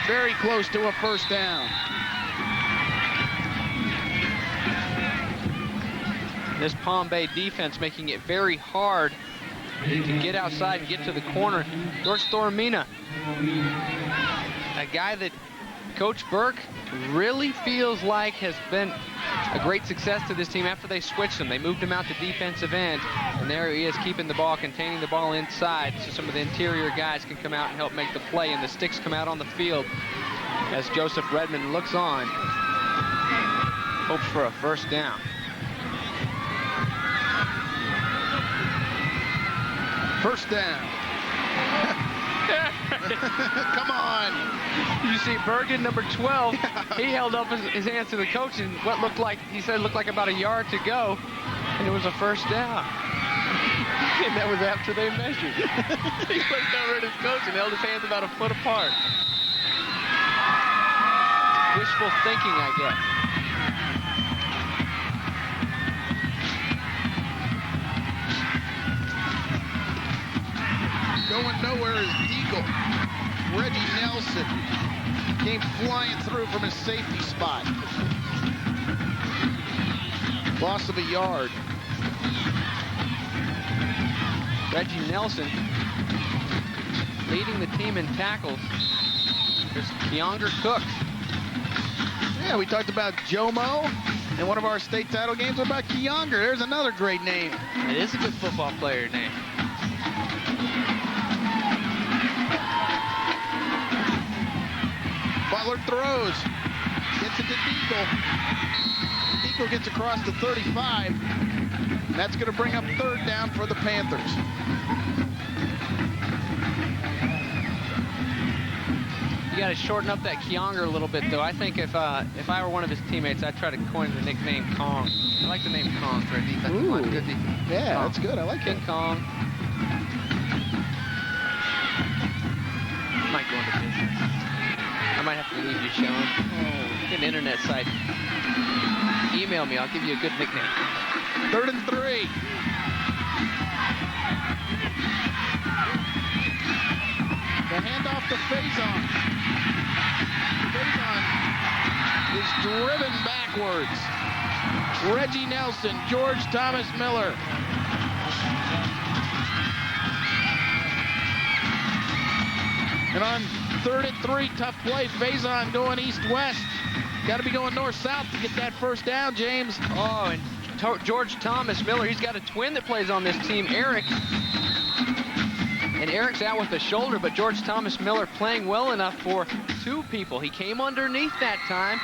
Very close to a 1st down. This Palm Bay defense making it very hard to get outside and get to the corner. George Thormina, a guy that Coach Burke really feels like has been a great success to this team after they switched him. They moved him out to defensive end, and there he is keeping the ball, containing the ball inside, so some of the interior guys can come out and help make the play, and the sticks come out on the field as Joseph Redmond looks on, hopes for a 1st down. First down. Come on. You see Bergen, number 12, he held up his hands to the coach, and what looked like, he said, looked like about a yard to go, and it was a 1st down. And that was after they measured. He looked over at his coach and held his hands about a foot apart. Wishful thinking, I guess. Going nowhere is Deagle. Reggie Nelson came flying through from his safety spot. Loss of a yard. Reggie Nelson leading the team in tackles. There's Keonger Cooks. Yeah, we talked about Jomo in one of our state title games. What about Keonger? There's another great name. It is a good football player name. Butler throws. Gets it to Deagle. Deagle gets across the 35. And that's going to bring up third down for the Panthers. You got to shorten up that Keonger a little bit, though. I think if I were one of his teammates, I'd try to coin the nickname Kong. I like the name Kong for a defensive line. Good yeah, Kong. That's good. I like King it. Kong. I might go into business. I might have to leave you, Sean. Get an internet site. Email me. I'll give you a good nickname. 3rd and 3. The handoff to Faison. Faison is driven backwards. Reggie Nelson, George Thomas Miller. And on 3rd and 3, tough play. Faison going east-west. Got to be going north-south to get that first down, James. Oh, and George Thomas Miller, he's got a twin that plays on this team, Eric. And Eric's out with a shoulder, but George Thomas Miller playing well enough for 2 people. He came underneath that time.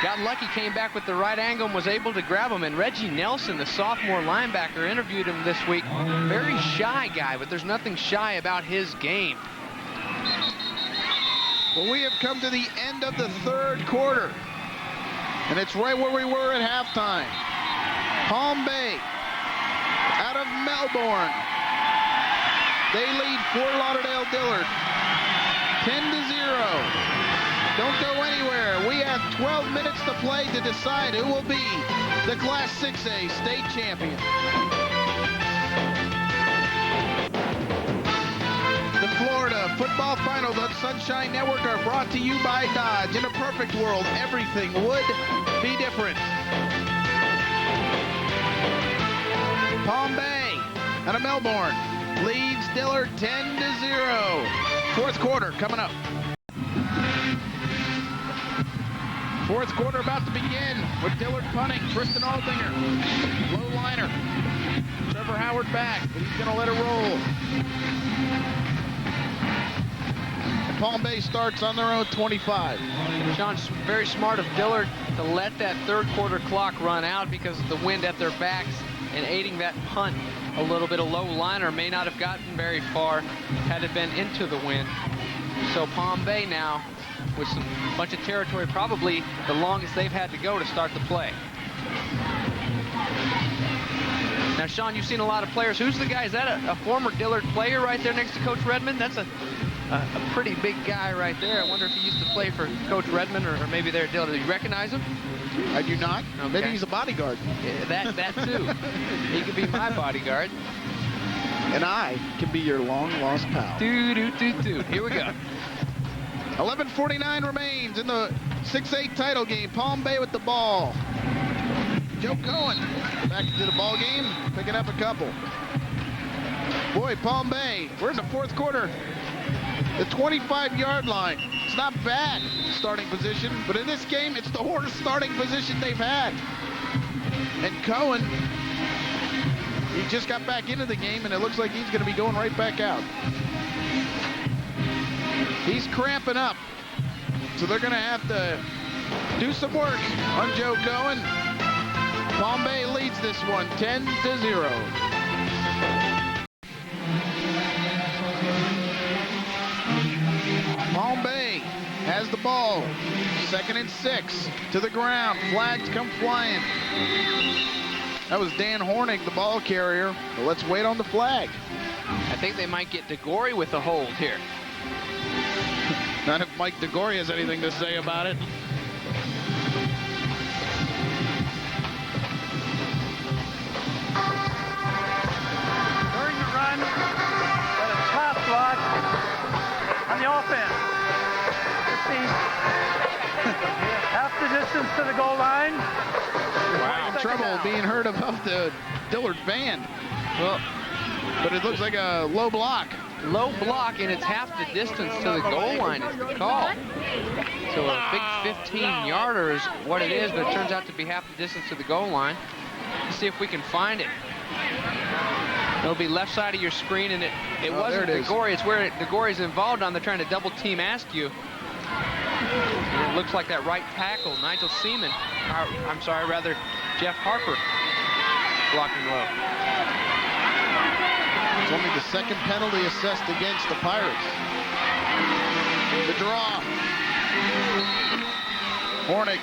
Got lucky, came back with the right angle and was able to grab him. And Reggie Nelson, the sophomore linebacker, interviewed him this week. Very shy guy, but there's nothing shy about his game. Well, we have come to the end of the 3rd quarter. And it's right where we were at halftime. Palm Bay out of Melbourne. They lead Fort Lauderdale Dillard 10-0. Don't go anywhere. We have 12 minutes to play to decide who will be the Class 6A state champion. The Florida Football Finals on Sunshine Network are brought to you by Dodge. In a perfect world, everything would be different. Palm Bay out of Melbourne leads Dillard 10-0. 4th quarter coming up. 4th quarter about to begin with Dillard punting. Tristan Aldinger, low liner. Trevor Howard back, but he's going to let it roll. And Palm Bay starts on their own 25. Sean's very smart of Dillard to let that 3rd quarter clock run out because of the wind at their backs and aiding that punt. A little bit of low liner may not have gotten very far had it been into the wind. So Palm Bay now with some bunch of territory, probably the longest they've had to go to start the play. Now, Sean, you've seen a lot of players. Who's the guy? Is that a former Dillard player right there next to Coach Redmond? That's a pretty big guy right there. I wonder if he used to play for Coach Redmond or maybe there at Dillard. Do you recognize him? I do not. Okay. Maybe he's a bodyguard. Yeah, that too. He could be my bodyguard. And I can be your long-lost pal. Do. Here we go. 11:49 remains in the 6A title game. Palm Bay with the ball. Joe Cohen back into the ball game, picking up a couple. Boy, Palm Bay, we're in the 4th quarter. The 25-yard line. It's not bad starting position, but in this game, it's the worst starting position they've had. And Cohen, he just got back into the game, and it looks like he's going to be going right back out. He's cramping up, so they're going to have to do some work on Joe Cohen. Palm Bay leads this one 10-0. Palm Bay has the ball. 2nd and 6 to the ground. Flags come flying. That was Dan Hornig, the ball carrier. But let's wait on the flag. I think they might get DeGore with a hold here. Not if Mike DeGore has anything to say about it. During the run, at a top the distance to the goal line. Wow. Trouble being heard above the Dillard band. Well, but it looks like a low block. Low block, and it's half the distance to the goal line is the call. So a big 15-yarder is what it is, but it turns out to be half the distance to the goal line. Let's see if we can find it. It'll be left side of your screen, and it wasn't DeGore. It's where DeGore's involved on. They're trying to double team Askew. And it looks like that right tackle, Nigel Seaman. I'm sorry, rather Jeff Harper blocking low. It's only the second penalty assessed against the Pirates. The draw. Hornick.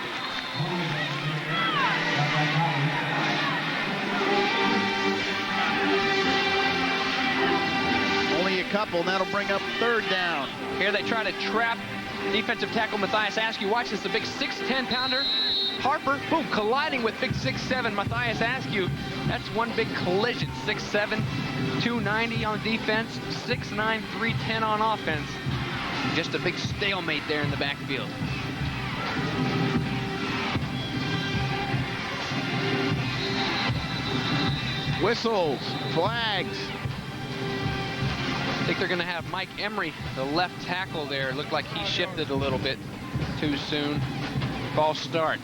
Only a couple, and that'll bring up third down. Here they try to trap defensive tackle Matthias Askew. Watch this, the big 6'10" pounder. Harper, boom, colliding with big 6'7" Matthias Askew. That's one big collision. 6'7", 290 on defense, 6'9", 310 on offense. Just a big stalemate there in the backfield. Whistles, flags. I think they're going to have Mike Emery, the left tackle there. Looked like he shifted a little bit too soon. Ball start.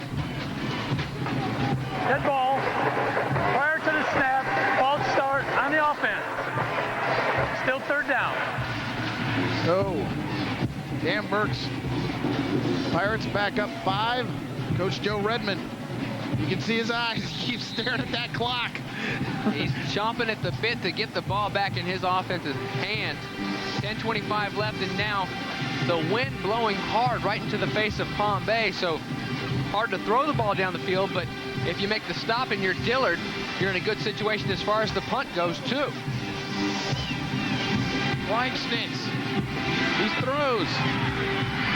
Dead ball. Prior to the snap, false start on the offense. Still third down. So, Dan Burks, Pirates back up 5. Coach Joe Redmond, you can see his eyes. He keeps staring at that clock. He's chomping at the bit to get the ball back in his offense's hands. 10:25 left, and now the wind blowing hard right into the face of Palm Bay. So hard to throw the ball down the field, but if you make the stop and you're Dillard, you're in a good situation as far as the punt goes, too. Weigsnitz. He throws.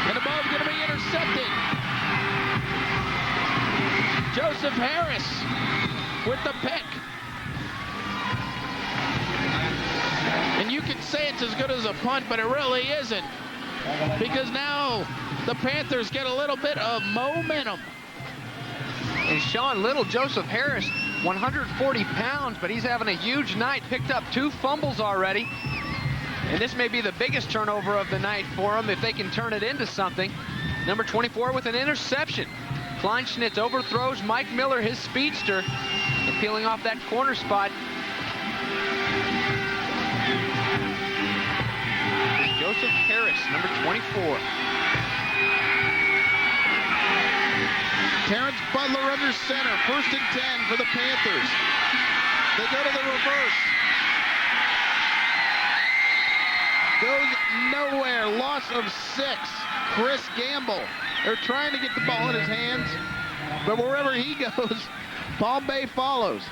And the ball's going to be intercepted. Joseph Harris with the pick. And you can say it's as good as a punt, but it really isn't. Because now the Panthers get a little bit of momentum. And Sean Little, Joseph Harris, 140 pounds, but he's having a huge night. Picked up 2 fumbles already. And this may be the biggest turnover of the night for him if they can turn it into something. Number 24 with an interception. Kleinschnitz overthrows Mike Miller, his speedster, and peeling off that corner spot. Joseph Harris, number 24. Terrence Butler under center. 1st and 10 for the Panthers. They go to the reverse. Goes nowhere. Loss of 6. Chris Gamble. They're trying to get the ball in his hands, but wherever he goes, Palm Bay follows.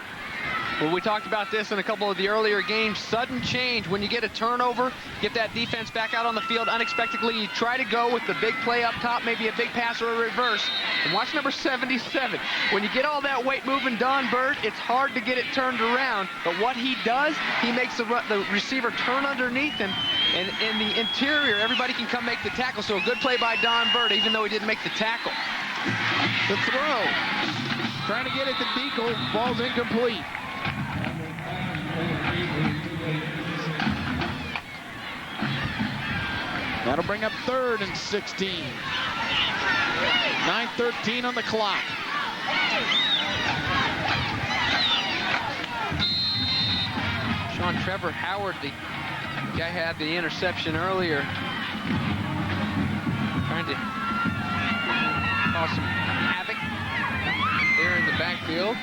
Well, we talked about this in a couple of the earlier games. Sudden change. When you get a turnover, get that defense back out on the field unexpectedly. You try to go with the big play up top, maybe a big pass or a reverse. And watch number 77. When you get all that weight moving Don Bird, it's hard to get it turned around. But what he does, he makes the receiver turn underneath him. And in the interior, everybody can come make the tackle. So a good play by Don Bird, even though he didn't make the tackle. The throw. Trying to get it to Deacle. Ball's incomplete. That'll bring up 3rd and 16. 9:13 on the clock. Sean Trevor Howard, the guy had the interception earlier. Trying to cause some havoc there in the backfield.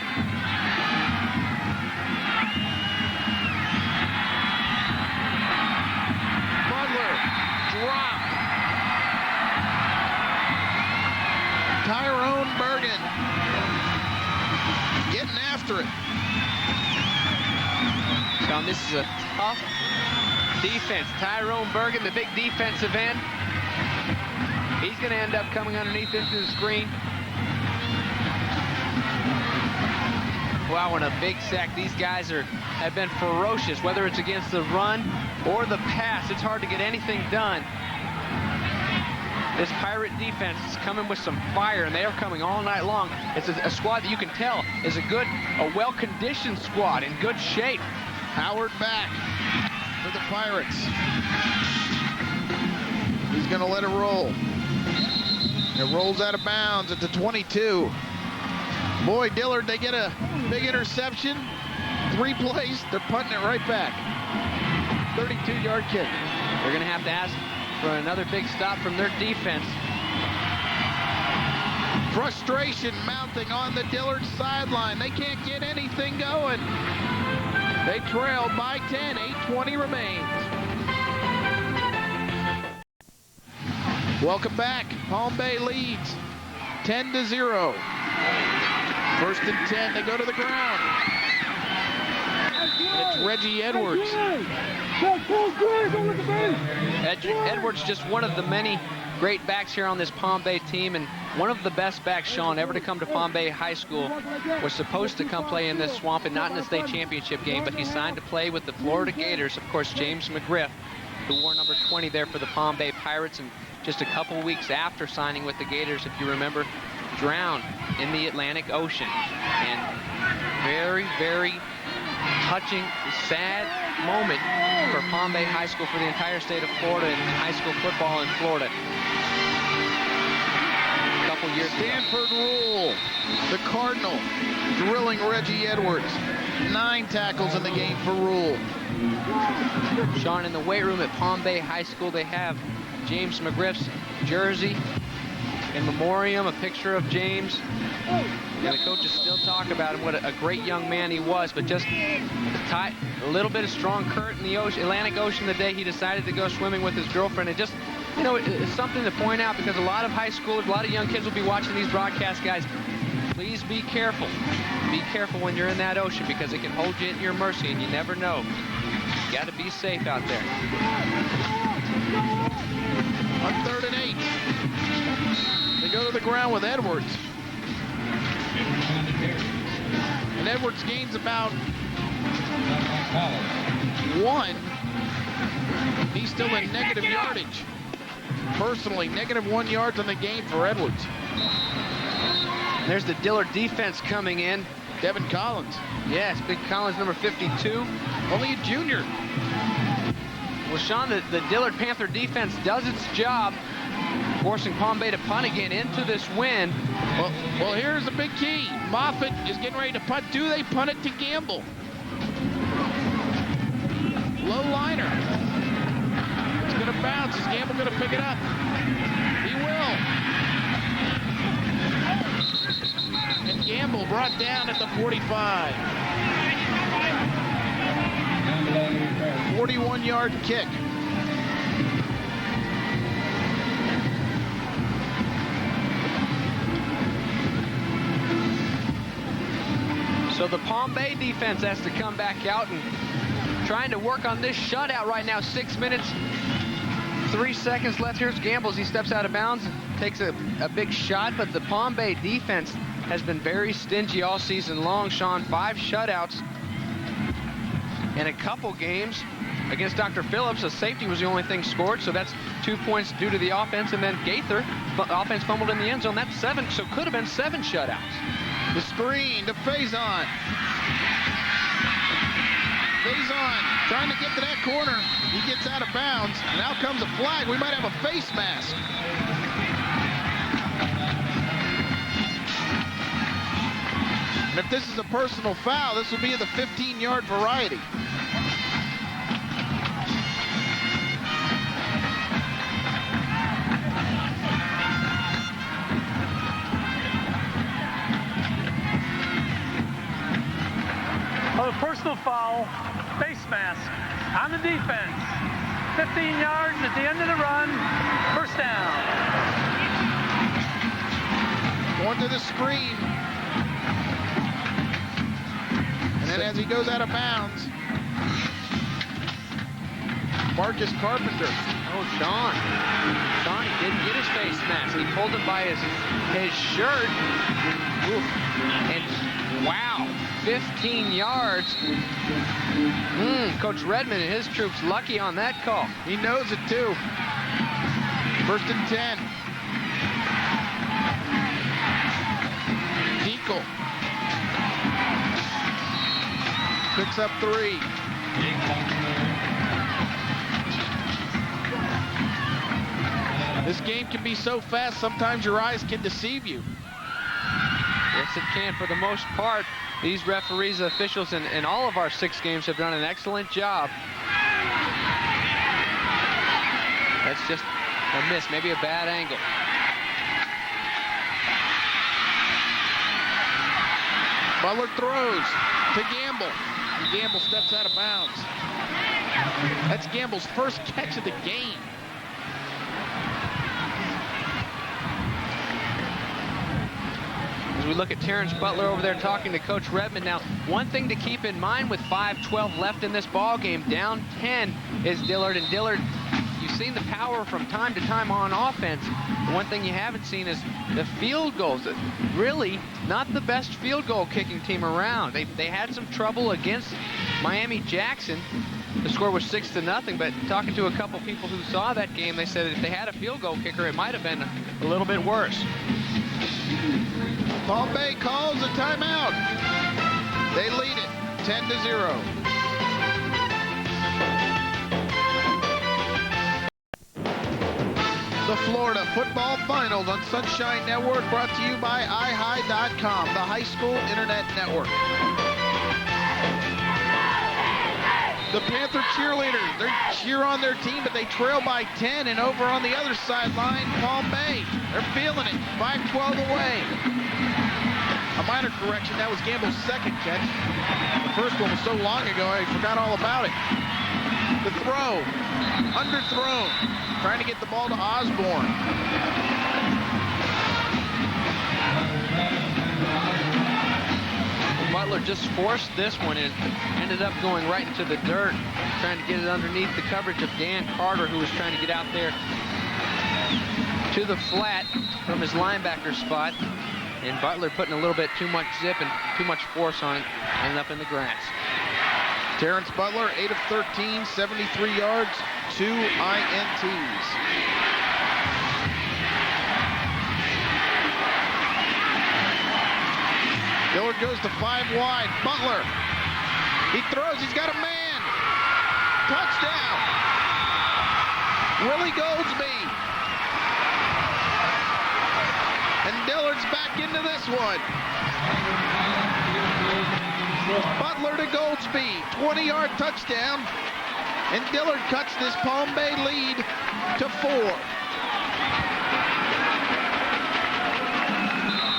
Drop. Tyrone Bergen getting after it. Sean, this is a tough defense. Tyrone Bergen, the big defensive end. He's going to end up coming underneath into the screen. Wow, and a big sack. These guys have been ferocious, whether it's against the run or the pass. It's hard to get anything done. This Pirate defense is coming with some fire, and they are coming all night long. It's a squad that you can tell is a well-conditioned squad in good shape. Howard back for the Pirates. He's going to let it roll. It rolls out of bounds at the 22. Boy, Dillard, they get a big interception. 3 plays, they're punting it right back. 32-yard kick. They're going to have to ask for another big stop from their defense. Frustration mounting on the Dillard sideline. They can't get anything going. They trail by 10. 8:20 remains. Welcome back. Palm Bay leads 10-0. First and 10. They go to the ground. It's Reggie Edwards. Edwards, just one of the many great backs here on this Palm Bay team, and one of the best backs, Sean, ever to come to Palm Bay High School. Was supposed to come play in this swamp and not in the state championship game, but he signed to play with the Florida Gators. Of course, James McGriff, who wore number 20 there for the Palm Bay Pirates, and just a couple weeks after signing with the Gators, if you remember, drowned in the Atlantic Ocean. And very, very touching, sad moment for Palm Bay High School, for the entire state of Florida, and high school football in Florida. A couple years Stanford Rule, the Cardinal, drilling Reggie Edwards. 9 tackles in the game for Rule. Sean, in the weight room at Palm Bay High School, they have James McGriff's jersey in memoriam, a picture of James. And the coaches still talk about him, what a great young man he was, but just a little bit of strong current in the Atlantic Ocean the day he decided to go swimming with his girlfriend. And just, you know, it's something to point out, because a lot of high schoolers, a lot of young kids will be watching these broadcasts, guys. Please be careful. Be careful when you're in that ocean, because it can hold you at your mercy, and you never know. You got to be safe out there. On 3rd and 8. They go to the ground with Edwards. And Edwards gains about 1. He's still in negative yardage. Personally, -1 yards on the game for Edwards. There's the Dillard defense coming in. Devin Collins. Yes, Big Collins, number 52. Only a junior. Well, Sean, the Dillard Panther defense does its job, forcing Palm Bay to punt again into this wind. Well, here's the big key. Moffitt is getting ready to punt. Do they punt it to Gamble? Low liner. It's going to bounce. Is Gamble going to pick it up? He will. And Gamble brought down at the 45. 41-yard kick. So the Palm Bay defense has to come back out and trying to work on this shutout right now. 6 minutes, 3 seconds left. Here's Gamble as he steps out of bounds, takes a big shot, but the Palm Bay defense has been very stingy all season long, Sean. 5 shutouts in a couple games. Against Dr. Phillips, a safety was the only thing scored, so that's 2 points due to the offense. And then Gaither, offense fumbled in the end zone. That's 7, so could have been 7 shutouts. The screen to Faison. Faison trying to get to that corner. He gets out of bounds. Now comes a flag. We might have a face mask. And if this is a personal foul, this will be the 15-yard variety. A personal foul, face mask on the defense. 15 yards at the end of the run, first down. Going to the screen. And then as he goes out of bounds, Marcus Carpenter. Oh, Sean, he didn't get his face mask. He pulled him by his shirt. Oof. And wow. 15 yards. Coach Redmond and his troops lucky on that call. He knows it too. 1st and 10. up 3. This game can be so fast, sometimes your eyes can deceive you. Yes, it can. For the most part, these referees, officials, in all of our 6 games have done an excellent job. That's just a miss, maybe a bad angle. Butler throws to Gamble. Gamble steps out of bounds. That's Gamble's first catch of the game. As we look at Terrence Butler over there talking to Coach Redmond. Now, one thing to keep in mind with 5:12 left in this ball game, down 10 is Dillard. And Dillard, you've seen the power from time to time on offense. The one thing you haven't seen is the field goals. Really not the best field goal kicking team around. They had some trouble against Miami Jackson. The score was 6-0, but talking to a couple people who saw that game, they said if they had a field goal kicker, it might have been a little bit worse. Palm Bay calls a timeout. They lead it 10-0. The Florida Football Finals on Sunshine Network, brought to you by iHigh.com, the high school internet network. The Panther cheerleaders, they cheer on their team, but they trail by 10, and over on the other sideline, Palm Bay, they're feeling it, 5-12 away. A minor correction, that was Gamble's second catch. The first one was so long ago, I forgot all about it. The throw, underthrown, trying to get the ball to Osborne. Butler just forced this one and ended up going right into the dirt, trying to get it underneath the coverage of Dan Carter, who was trying to get out there to the flat from his linebacker spot. And Butler putting a little bit too much zip and too much force on it, ended up in the grass. Terrence Butler, 8 of 13, 73 yards, 2 INTs. Dillard goes to 5 wide. Butler, he throws, he's got a man. Touchdown. Willie Goldsby. And Dillard's back into this one. Butler to Goldsby, 20-yard touchdown. And Dillard cuts this Palm Bay lead to 4.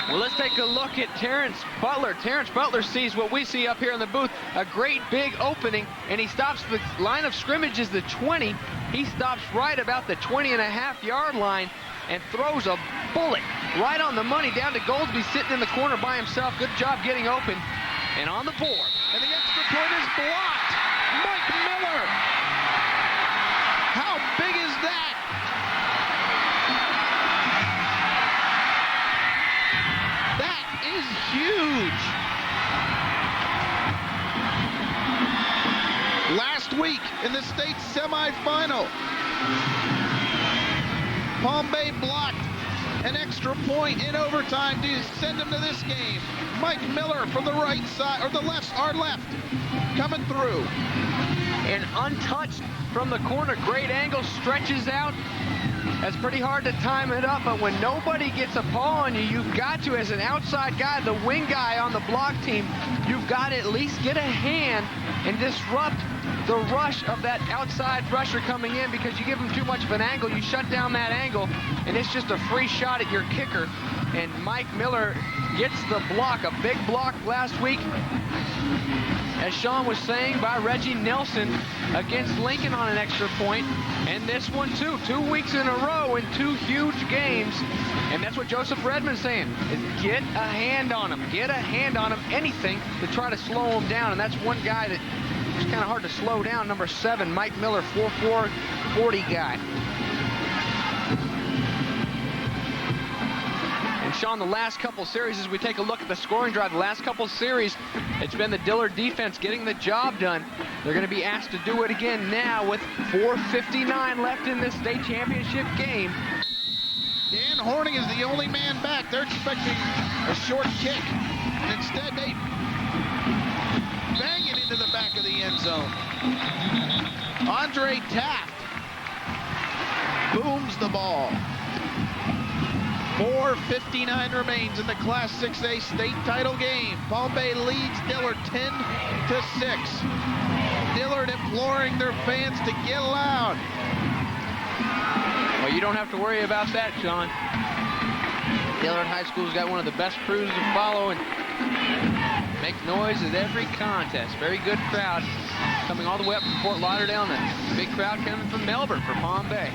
Well, let's take a look at Terrence Butler. Terrence Butler sees what we see up here in the booth, a great big opening, and he stops. The line of scrimmage is the 20. He stops right about the 20.5-yard line and throws a bullet right on the money down to Goldsby, sitting in the corner by himself. Good job getting open and on the board. And the extra point is blocked. Mike Miller. How big is that? Is huge. Last week in the state semifinal, Palm Bay blocked an extra point in overtime to send them to this game. Mike Miller from the right side, or the left, our left, coming through. And untouched from the corner, great angle, stretches out. That's pretty hard to time it up, but when nobody gets a paw on you, you've got to, as an outside guy, the wing guy on the block team, you've got to at least get a hand and disrupt the rush of that outside rusher coming in, because you give him too much of an angle, you shut down that angle, and it's just a free shot at your kicker. And Mike Miller gets the block, a big block last week, as Sean was saying, by Reggie Nelson against Lincoln on an extra point. And this one too, 2 weeks in a row in 2 huge games. And that's what Joseph Redmond's saying, is get a hand on him. Get a hand on him, anything to try to slow him down. And that's one guy that is kind of hard to slow down, number 7, Mike Miller, 4'4", 40 guy. And Sean, the last couple series, as we take a look at the scoring drive, the last couple series, it's been the Dillard defense getting the job done. They're going to be asked to do it again now with 4:59 left in this state championship game. Dan Horning is the only man back. They're expecting a short kick. And instead, they bang it into into the back of the end zone. Andre Taft booms the ball. 4:59 remains in the Class 6A state title game. Palm Bay leads Dillard 10-6. Dillard imploring their fans to get loud. Well, you don't have to worry about that, Sean. Dillard High School's got one of the best crews to follow and make noise at every contest. Very good crowd coming all the way up from Fort Lauderdale, and a big crowd coming from Melbourne for Palm Bay.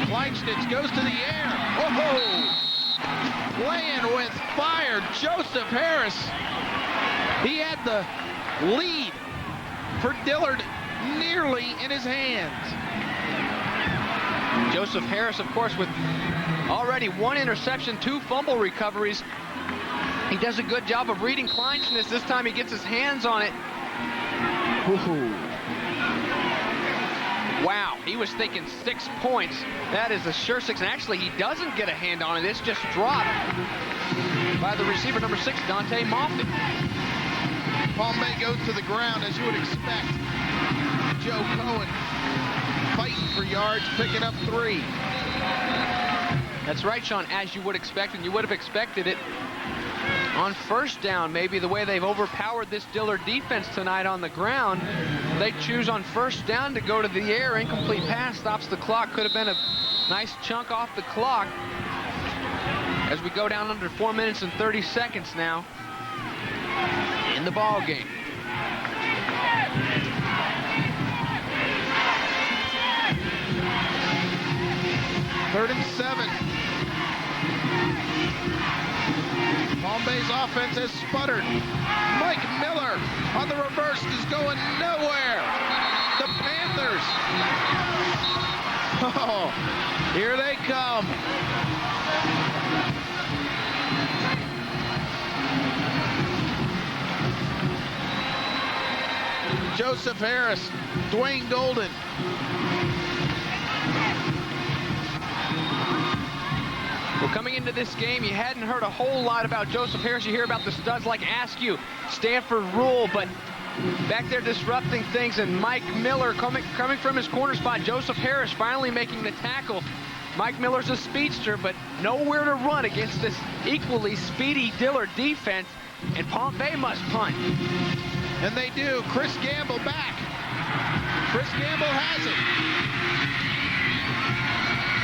Kleinstitz goes to the air. Whoa! Playing with fire, Joseph Harris. He had the lead for Dillard nearly in his hands. Joseph Harris, of course, with already 1 interception, 2 fumble recoveries. He does a good job of reading Kleinschnitz. This time he gets his hands on it. Ooh. Wow, he was thinking 6 points. That is a sure 6, and actually he doesn't get a hand on it. It's just dropped by the receiver, number 6, Dante Moffitt. Palm Bay goes to the ground, as you would expect. Joe Cohen fighting for yards, picking up 3. That's right, Sean, as you would expect, and you would have expected it on first down. Maybe the way they've overpowered this Dillard defense tonight on the ground, they choose on first down to go to the air. Incomplete pass stops the clock. Could have been a nice chunk off the clock as we go down under 4 minutes and 30 seconds now in the ball game. Third and 7. Palm Bay's offense has sputtered. Mike Miller on the reverse is going nowhere. The Panthers. Oh, here they come. Joseph Harris, Dwayne Golden. Well, coming into this game, you hadn't heard a whole lot about Joseph Harris. You hear about the studs like Askew, Stanford Rule, but back there disrupting things, and Mike Miller coming from his corner spot. Joseph Harris finally making the tackle. Mike Miller's a speedster, but nowhere to run against this equally speedy Dillard defense, and Palm Bay must punt. And they do. Chris Gamble back. Chris Gamble has it.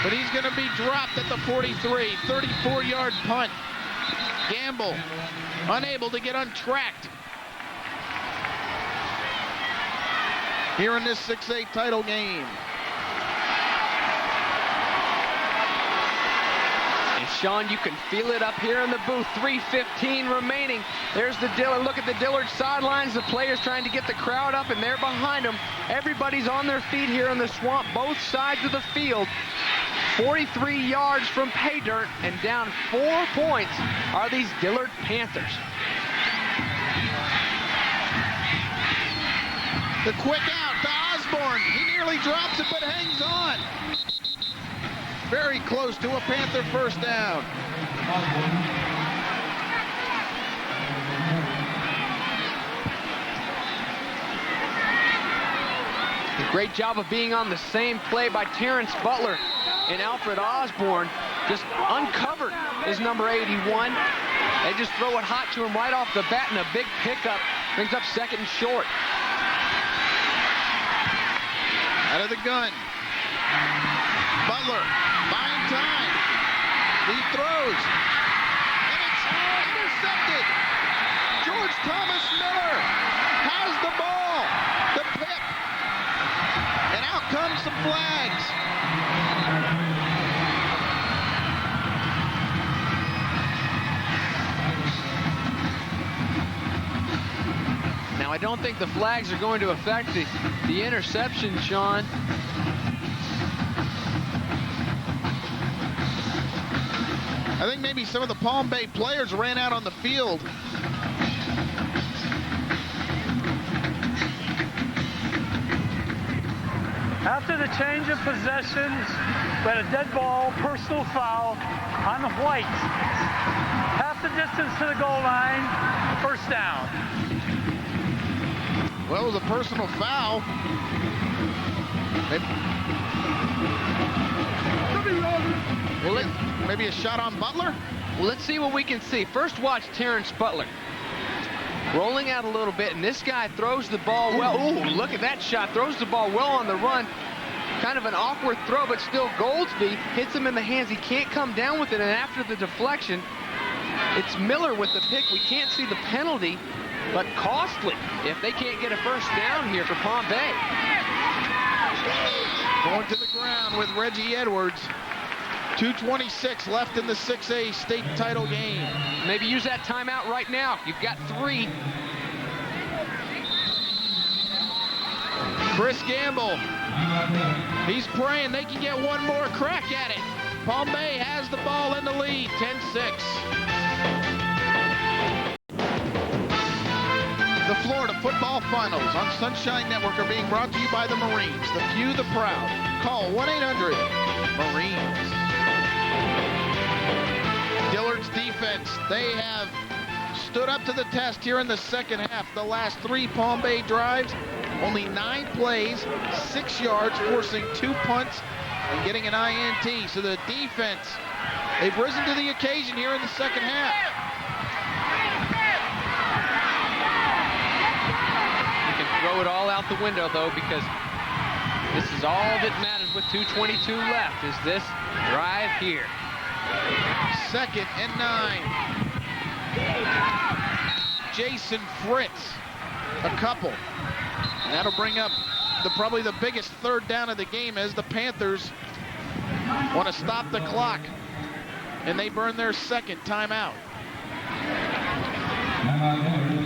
But he's going to be dropped at the 43. 34-yard punt. Gamble unable to get untracked. Here in this 6A title game. And Sean, you can feel it up here in the booth. 3:15 remaining. There's the Dillard. Look at the Dillard sidelines. The players trying to get the crowd up, and they're behind them. Everybody's on their feet here in the swamp, both sides of the field. 43 yards from pay dirt, and down 4 points are these Dillard Panthers. The quick out to Osborne. He nearly drops it, but hangs on. Very close to a Panther first down. Great job of being on the same play by Terrence Butler and Alfred Osborne. Just uncovered is number 81. They just throw it hot to him right off the bat, and a big pickup brings up 2nd and short. Out of the gun. Butler buying time. He throws. And it's intercepted. George Thomas Miller has the ball. The pick. And out comes some flags. Now, I don't think the flags are going to affect the interception, Sean. I think maybe some of the Palm Bay players ran out on the field. After a change of possessions. We had a dead ball, personal foul on the white. Half the distance to the goal line, first down. Well, it was a personal foul. Maybe a shot on Butler? Well, let's see what we can see. First, watch Terrence Butler. Rolling out a little bit, and this guy throws the ball well. Ooh, look at that shot. Throws the ball well on the run. Kind of an awkward throw, but still Goldsby hits him in the hands. He can't come down with it, and after the deflection, it's Miller with the pick. We can't see the penalty, but costly if they can't get a first down here for Palm Bay. Going to the ground with Reggie Edwards. 2:26 left in the 6A state title game. Maybe use that timeout right now. You've got 3. Chris Gamble. He's praying they can get one more crack at it. Palm Bay has the ball in the lead, 10-6. The Florida Football Finals on Sunshine Network are being brought to you by the Marines, the few, the proud. Call 1-800-MARINES. Dillard's defense, they have stood up to the test here in the second half. The last 3 Palm Bay drives, only 9 plays, 6 yards, forcing 2 punts and getting an INT. So the defense, they've risen to the occasion here in the second half. You can throw it all out the window, though, because this is all that matters with 2:22 left, is this drive here. 2nd and 9. Jason Fritz, a couple. And that'll bring up probably the biggest third down of the game as the Panthers want to stop the clock. And they burn their second timeout.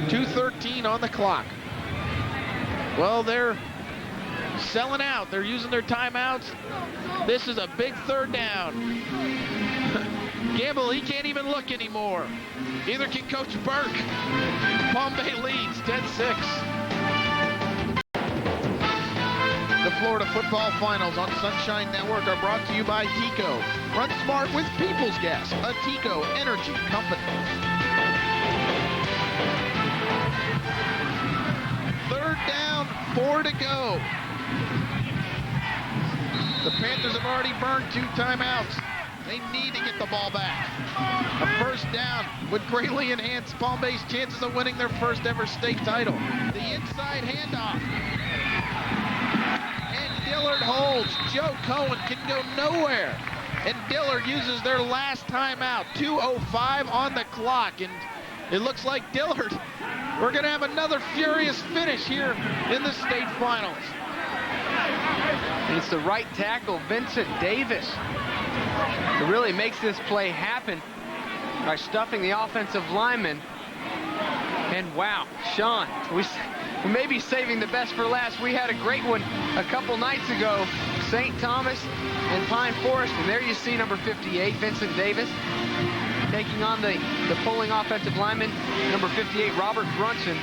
2:13 on the clock. Well, they're selling out. They're using their timeouts. This is a big third down. Gamble, he can't even look anymore. Neither can Coach Burke. Palm Bay leads 10-6. The Florida Football Finals on Sunshine Network are brought to you by Tico. Run smart with People's Gas, a Tico energy company. 3rd down, 4 to go. The Panthers have already burned 2 timeouts. They need to get the ball back. A first down would greatly enhance Palm Bay's chances of winning their first ever state title. The inside handoff. And Dillard holds. Joe Cohen can go nowhere. And Dillard uses their last timeout. 2:05 on the clock. And it looks like Dillard, we're going to have another furious finish here in the state finals. And it's the right tackle, Vincent Davis, that really makes this play happen by stuffing the offensive lineman. And wow, Sean, we may be saving the best for last. We had a great one a couple nights ago, St. Thomas and Pine Forest, and there you see number 58, Vincent Davis, taking on the pulling offensive lineman, number 58, Robert Brunson,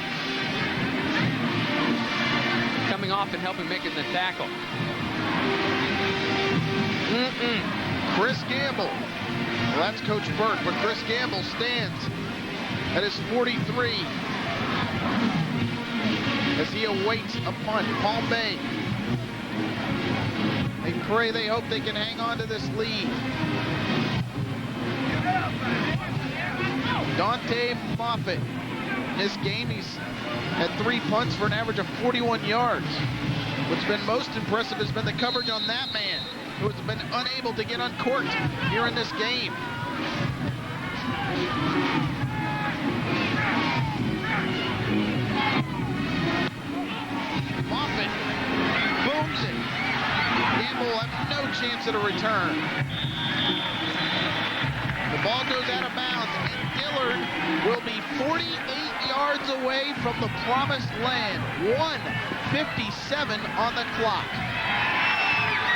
coming off and helping making the tackle. Chris Gamble. Well, that's Coach Burke, but Chris Gamble stands at his 43 as he awaits a punt. Palm Bay, they pray, they hope they can hang on to this lead. Dante Moffitt, in this game, he's had 3 punts for an average of 41 yards. What's been most impressive has been the coverage on that man, who has been unable to get uncorked here in this game. Moffitt booms it. Gamble will have no chance at a return. The ball goes out of bounds, and Dillard will be 48 yards away from the promised land. 1:57 on the clock.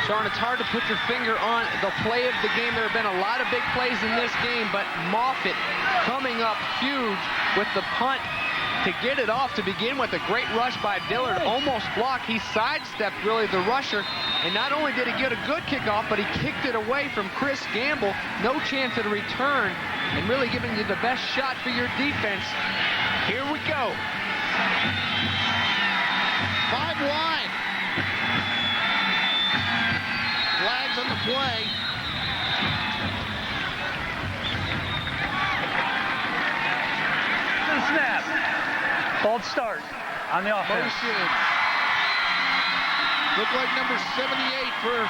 Sean, it's hard to put your finger on the play of the game. There have been a lot of big plays in this game, but Moffitt coming up huge with the punt to get it off to begin with. A great rush by Dillard, almost blocked. He sidestepped really the rusher, and not only did he get a good kickoff, but he kicked it away from Chris Gamble. No chance at a return, and really giving you the best shot for your defense. Here we go. 5 wide. Flags on the play. And snap. False start on the offense. Motion. Looked like number 78 for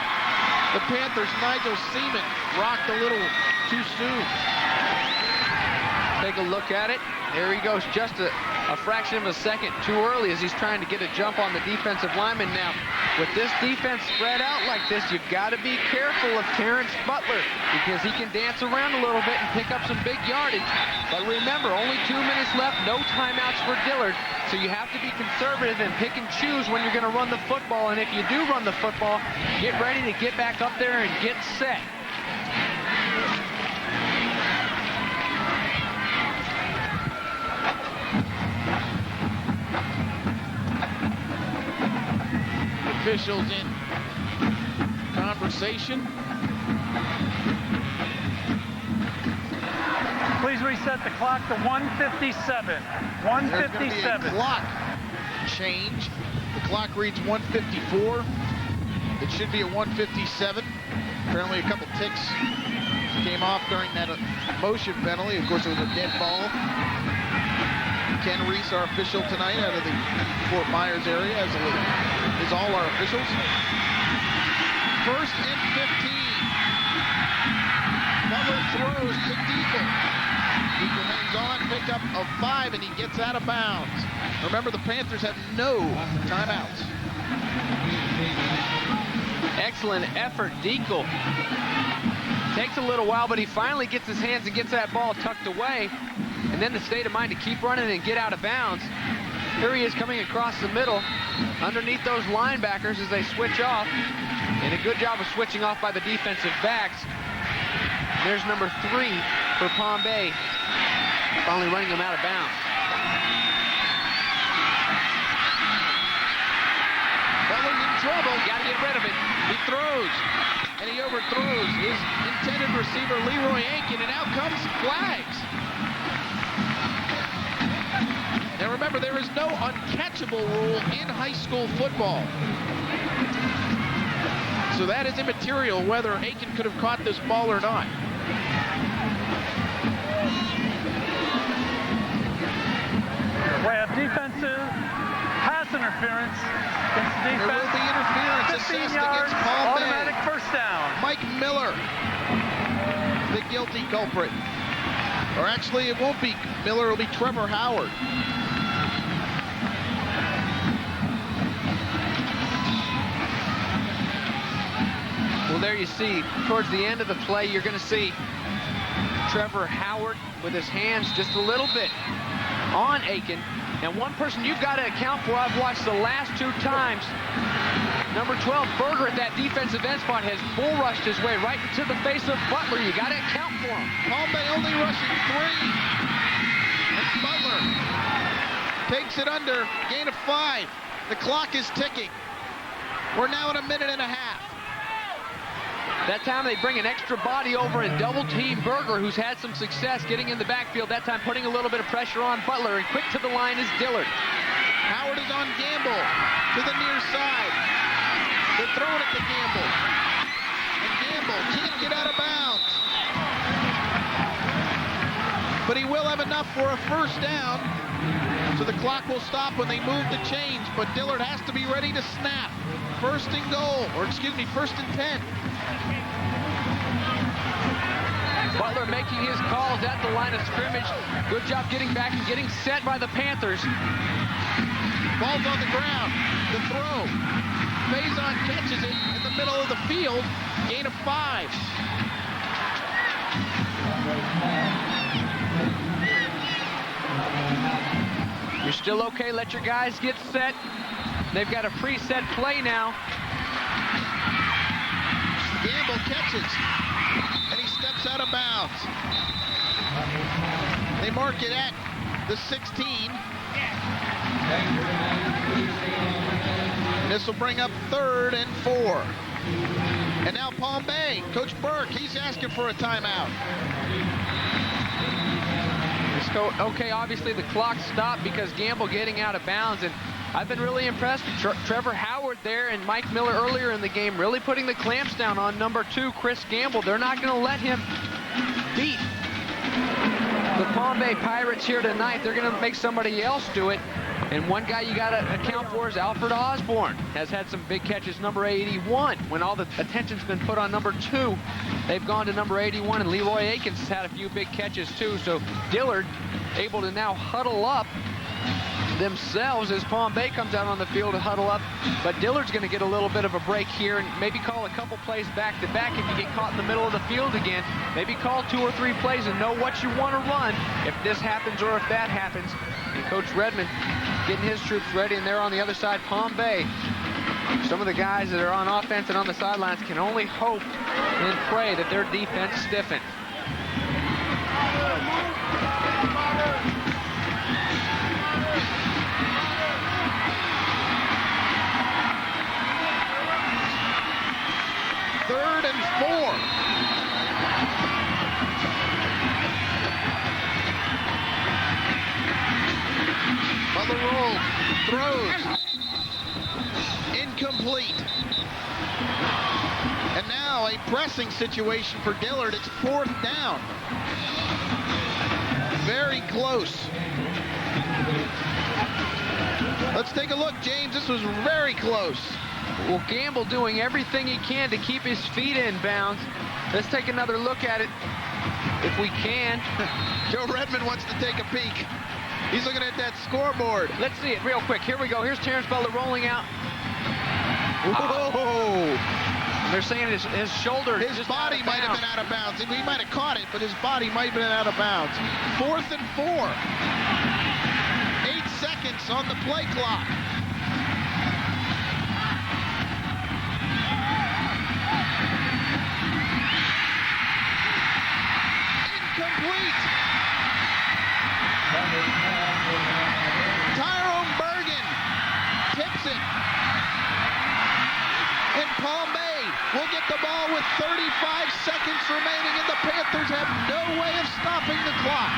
the Panthers, Nigel Seaman, rocked a little too soon. Take a look at it. There he goes, just a fraction of a second too early as he's trying to get a jump on the defensive lineman. Now, with this defense spread out like this, you've got to be careful of Terrence Butler because he can dance around a little bit and pick up some big yardage. But remember, only 2 minutes left, no timeouts for Dillard. So you have to be conservative and pick and choose when you're going to run the football. And if you do run the football, get ready to get back up there and get set. Officials in conversation. Please reset the clock to 1:57. 1:57. Clock change. The clock reads 1:54. It should be a 1:57. Apparently a couple ticks came off during that motion penalty. Of course, it was a dead ball. Ken Reese, our official tonight out of the Fort Myers area, as is all our officials. 1st and 15. Butler throws to Deagle. Deagle hangs on, pickup of 5, and he gets out of bounds. Remember, the Panthers have no timeouts. Excellent effort, Deagle. Takes a little while, but he finally gets his hands and gets that ball tucked away. And then the state of mind to keep running and get out of bounds. Here he is coming across the middle, underneath those linebackers as they switch off. And a good job of switching off by the defensive backs. There's number 3 for Palm Bay, finally running him out of bounds. Butler's in trouble. Got to get rid of it. He throws, and he overthrows his intended receiver, Leroy Aiken, and out comes flags. Now remember, there is no uncatchable rule in high school football. So that is immaterial whether Aiken could have caught this ball or not. We have defensive pass interference against the There defense. will be interference 15 assessed yards, against Palm Bay. automatic first down. Mike Miller, the guilty culprit. Or actually, it won't be Miller, it'll be Trevor Howard. Well, there you see, towards the end of the play, you're going to see Trevor Howard with his hands just a little bit on Aiken. And one person you've got to account for, I've watched the last 2 times. Number 12, Berger, at that defensive end spot, has bull rushed his way right into the face of Butler. You got to account for him. Palm Bay only rushing 3. And Butler takes it under, gain of 5. The clock is ticking. We're now at 1.5 minutes. That time they bring an extra body over and double team Berger, who's had some success getting in the backfield. That time putting a little bit of pressure on Butler, and quick to the line is Dillard. Howard is on Gamble to the near side. They're throwing it to Gamble. And Gamble can't get out of bounds. But he will have enough for a first down. So the clock will stop when they move the change. But Dillard has to be ready to snap. 1st and goal, or excuse me, 1st and 10. Butler making his calls at the line of scrimmage. Good job getting back and getting set by the Panthers. Ball's on the ground. The throw. Faison catches it in the middle of the field. Gain of 5. You're still okay. Let your guys get set. They've got a preset play now. Gamble catches. And he steps out of bounds. They mark it at the 16. This will bring up 3rd and 4. And now Palm Bay, Coach Burke, he's asking for a timeout. Okay, obviously the clock stopped because Gamble getting out of bounds, and I've been really impressed with Trevor Howard there and Mike Miller earlier in the game, really putting the clamps down on number 2, Chris Gamble. They're not going to let him beat the Palm Bay Pirates here tonight. They're going to make somebody else do it. And one guy you got to account for is Alfred Osborne. Has had some big catches, number 81. When all the attention's been put on number 2, they've gone to number 81, and Leroy Akins has had a few big catches too. So Dillard able to now huddle up themselves as Palm Bay comes out on the field to huddle up. But Dillard's going to get a little bit of a break here and maybe call a couple plays back-to-back. If you get caught in the middle of the field again, maybe call 2 or 3 plays and know what you want to run if this happens or if that happens. And Coach Redmond getting his troops ready, and they're on the other side, Palm Bay. Some of the guys that are on offense and on the sidelines can only hope and pray that their defense stiffen. Third and 4. Butler rolls, throws, incomplete. And now a pressing situation for Dillard. It's 4th down. Very close. Let's take a look, James. This was very close. Well, Gamble doing everything he can to keep his feet in bounds. Let's take another look at it if we can. Joe Redmond wants to take a peek. He's looking at that scoreboard. Let's see it real quick. Here we go. Here's Terrence Butler rolling out. Whoa! They're saying his shoulder. His body might have been out of bounds. He might have caught it, but his body might have been out of bounds. 4th and 4. 8 seconds on the play clock. Incomplete. Tyrone Bergen tips it. And Palm Bay will get the ball with 35 seconds remaining, and the Panthers have no way of stopping the clock.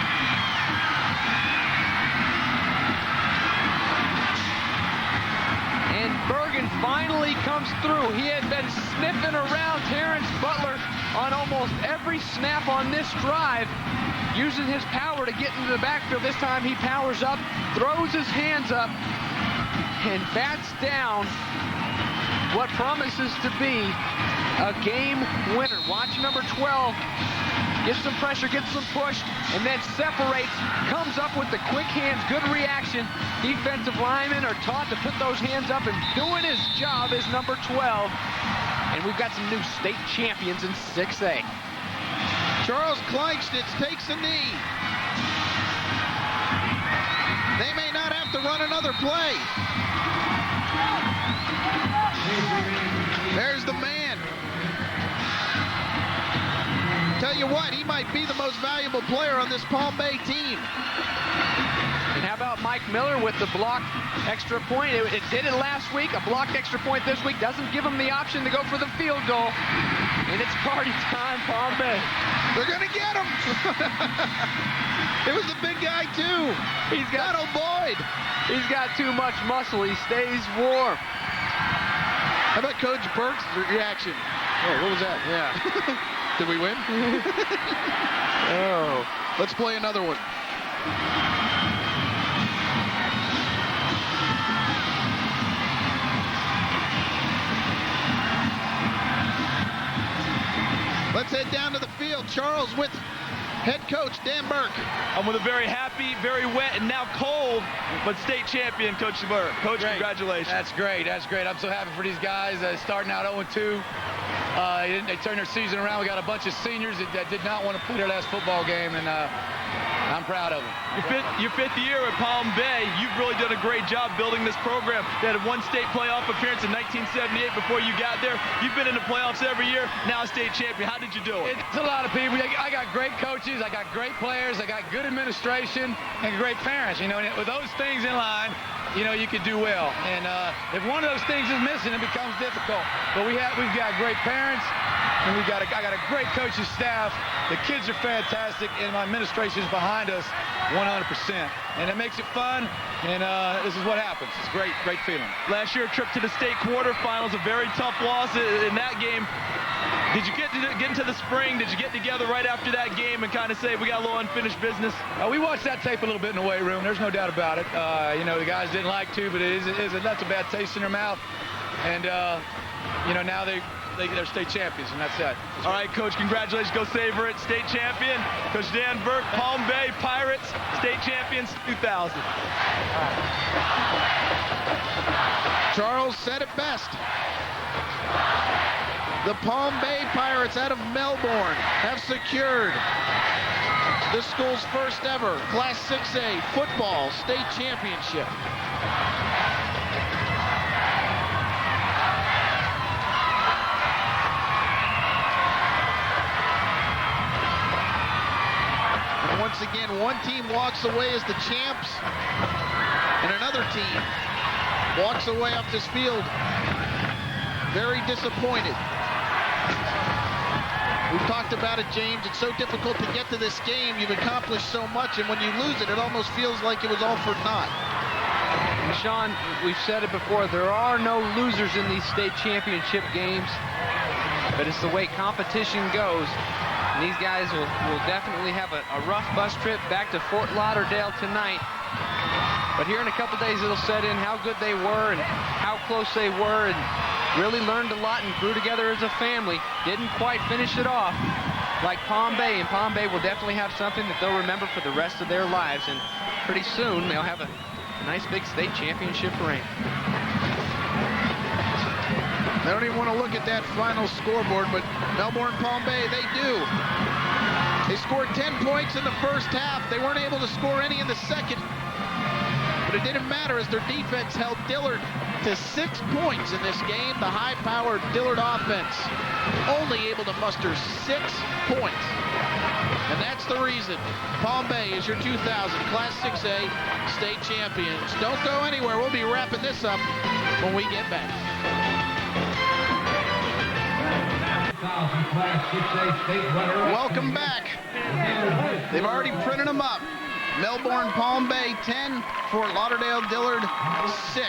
And Bergen finally comes through. He had been sniffing around Terrence Butler on almost every snap on this drive, using his power to get into the backfield. This time he powers up, throws his hands up, and bats down what promises to be a game winner. Watch number 12. Gets some pressure, gets some push, and then separates, comes up with the quick hands, good reaction. Defensive linemen are taught to put those hands up, and doing his job is number 12. And we've got some new state champions in 6A. Charles Kleinstitz takes a knee. They may not have to run another play. There's the man. Tell you what, he might be the most valuable player on this Palm Bay team. And how about Mike Miller with the blocked extra point? It did it last week. A blocked extra point this week doesn't give him the option to go for the field goal. And it's party time, Palm Bay. They're going to get him. It was the big guy, too. He's got Donald Boyd. He's got too much muscle. He stays warm. How about Coach Burke's reaction? Oh, what was that? Yeah. Did we win? Oh. Let's play another one. Let's head down to the field. Charles with head coach Dan Burke. I'm with a very happy, very wet, and now cold, but state champion, Coach Burke. Coach, Great. Congratulations. That's great. That's great. I'm so happy for these guys. Starting out 0-2. They turned their season around. We got a bunch of seniors that did not want to play their last football game, and I'm proud of them. Your fifth year at Palm Bay, you've really done a great job building this program. They had a one state playoff appearance in 1978 before you got there. You've been in the playoffs every year, now state champion. How did you do it? It's a lot of people. I got great coaches, I got great players, I got good administration, and great parents. You know, and with those things in line, you know, you could do well. And if one of those things is missing, it becomes difficult. But we've got great parents, and I got a great coaching staff. The kids are fantastic, and my administration is behind us 100%. And it makes it fun, and this is what happens. It's great feeling. Last year, a trip to the state quarterfinals, a very tough loss in that game. Did you get into the spring? Did you get together right after that game and kind of say, we got a little unfinished business? We watched that tape a little bit in the weight room. There's no doubt about it. You know, the guys didn't like to, but that's a bad taste in their mouth. And, you know, now they're state champions, and that's that. All right, Coach, congratulations. Go Savor it. State champion. Coach Dan Burke, Palm Bay Pirates, state champions 2000. Charles said it best. The Palm Bay Pirates out of Melbourne have secured the school's first ever Class 6A football state championship. And once again, one team walks away as the champs, and another team walks away off this field very disappointed. We've talked about it, James. It's so difficult to get to this game. You've accomplished so much, and when you lose it, it almost feels like it was all for naught. And Sean, we've said it before, there are no losers in these state championship games, but it's the way competition goes. And these guys will definitely have a rough bus trip back to Fort Lauderdale tonight. But here in a couple days, it'll set in how good they were and how close they were, and really learned a lot and grew together as a family. Didn't quite finish it off like Palm Bay, and Palm Bay will definitely have something that they'll remember for the rest of their lives, and pretty soon they'll have a nice big state championship ring. I don't even want to look at that final scoreboard, but Melbourne Palm Bay, they do. They scored 10 points in the first half. They weren't able to score any in the second. But it didn't matter as their defense held Dillard to 6 points in this game. The high-powered Dillard offense only able to muster 6 points. And that's the reason Palm Bay is your 2000 Class 6A state champions. Don't go anywhere. We'll be wrapping this up when we get back. Welcome back. They've already printed them up. Melbourne Palm Bay 10, Fort Lauderdale Dillard 6.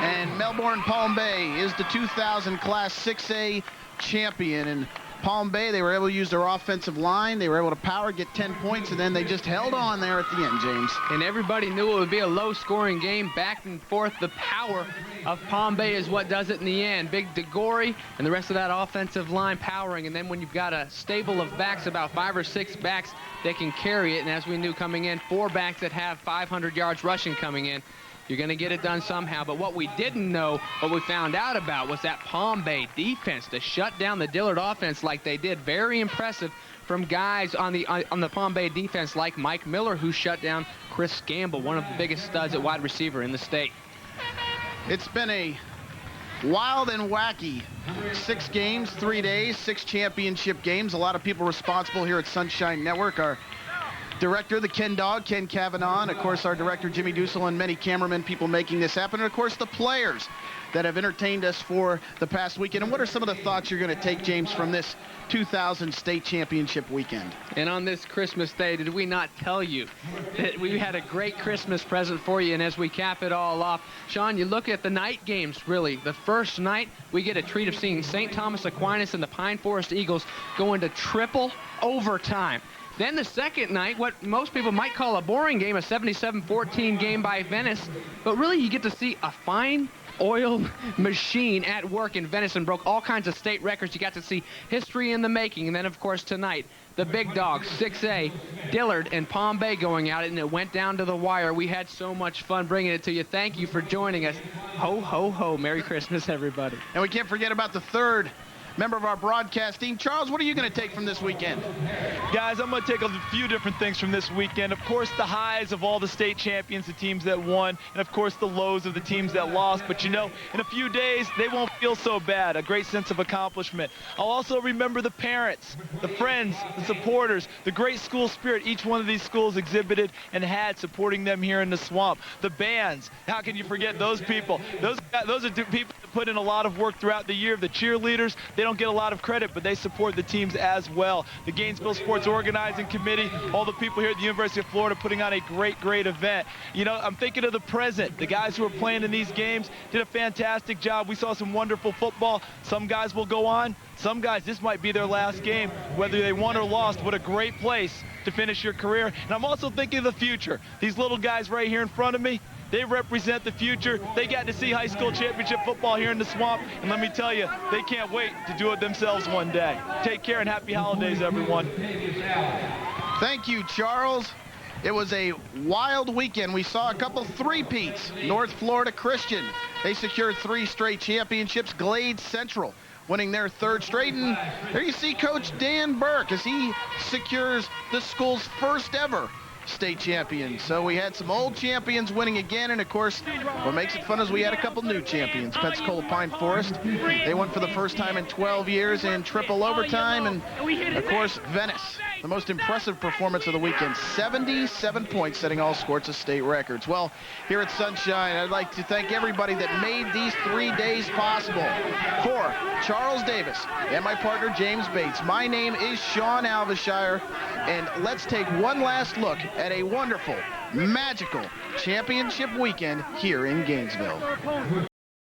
And Melbourne Palm Bay is the 2000 Class 6A champion. And Palm Bay, they were able to use their offensive line. They were able to power, get 10 points, and then they just held on there at the end, James. And everybody knew it would be a low-scoring game, back and forth. The power of Palm Bay is what does it in the end. Big DeGore and the rest of that offensive line powering. And then when you've got a stable of backs, about 5 or 6 backs that can carry it, and as we knew coming in, 4 backs that have 500 yards rushing coming in, you're going to get it done somehow. But what we didn't know, what we found out about, was that Palm Bay defense to shut down the Dillard offense like they did. Very impressive from guys on the Palm Bay defense like Mike Miller, who shut down Chris Gamble, one of the biggest studs at wide receiver in the state. It's been a wild and wacky 6 games, 3 days, 6 championship games. A lot of people responsible here at Sunshine Network are Director, the Ken Dog, Ken Cavanaugh, and of course our director, Jimmy Dussel, and many cameramen, people making this happen, and of course the players that have entertained us for the past weekend. And what are some of the thoughts you're going to take, James, from this 2000 state championship weekend? And on this Christmas day, did we not tell you that we had a great Christmas present for you? And as we cap it all off, Sean, you look at the night games, really. The first night, we get a treat of seeing St. Thomas Aquinas and the Pine Forest Eagles go into triple overtime. Then the second night, what most people might call a boring game, a 77-14 game by Venice. But really, you get to see a fine oil machine at work in Venice and broke all kinds of state records. You got to see history in the making. And then, of course, tonight, the big dogs, 6A, Dillard and Palm Bay going at it, and it went down to the wire. We had so much fun bringing it to you. Thank you for joining us. Ho, ho, ho. Merry Christmas, everybody. And we can't forget about the third member of our broadcast team. Charles, what are you going to take from this weekend? Guys, I'm going to take a few different things from this weekend. Of course, the highs of all the state champions, the teams that won, and of course the lows of the teams that lost. But you know, in a few days, they won't feel so bad. A great sense of accomplishment. I'll also remember the parents, the friends, the supporters, the great school spirit each one of these schools exhibited and had supporting them here in the swamp. The bands, how can you forget those people? Those are people that put in a lot of work throughout the year. The cheerleaders, they don't get a lot of credit, but they support the teams as well. The Gainesville Sports Organizing Committee, all the people here at the University of Florida putting on a great event. You know, I'm thinking of the present. The guys who are playing in these games did a fantastic job. We saw some wonderful football. Some guys will go on. Some guys, this might be their last game, whether they won or lost. What a great place to finish your career. And I'm also thinking of the future. These little guys right here in front of me, they represent the future. They got to see high school championship football here in the swamp. And let me tell you, they can't wait to do it themselves one day. Take care and happy holidays, everyone. Thank you, Charles. It was a wild weekend. We saw a couple three-peats. North Florida Christian, they secured 3 straight championships. Glade Central winning their 3rd straight. And there you see Coach Dan Burke as he secures the school's first ever state champion. So we had some old champions winning again, and of course what makes it fun is we had a couple new champions. Pensacola Pine Forest, they won for the first time in 12 years in triple overtime, and of course Venice, the most impressive performance of the weekend, 77 points, setting all sorts of state records. Well, here at Sunshine, I'd like to thank everybody that made these 3 days possible. For Charles Davis and my partner James Bates, my name is Sean Alveshire, and let's take one last look at a wonderful, magical championship weekend here in Gainesville.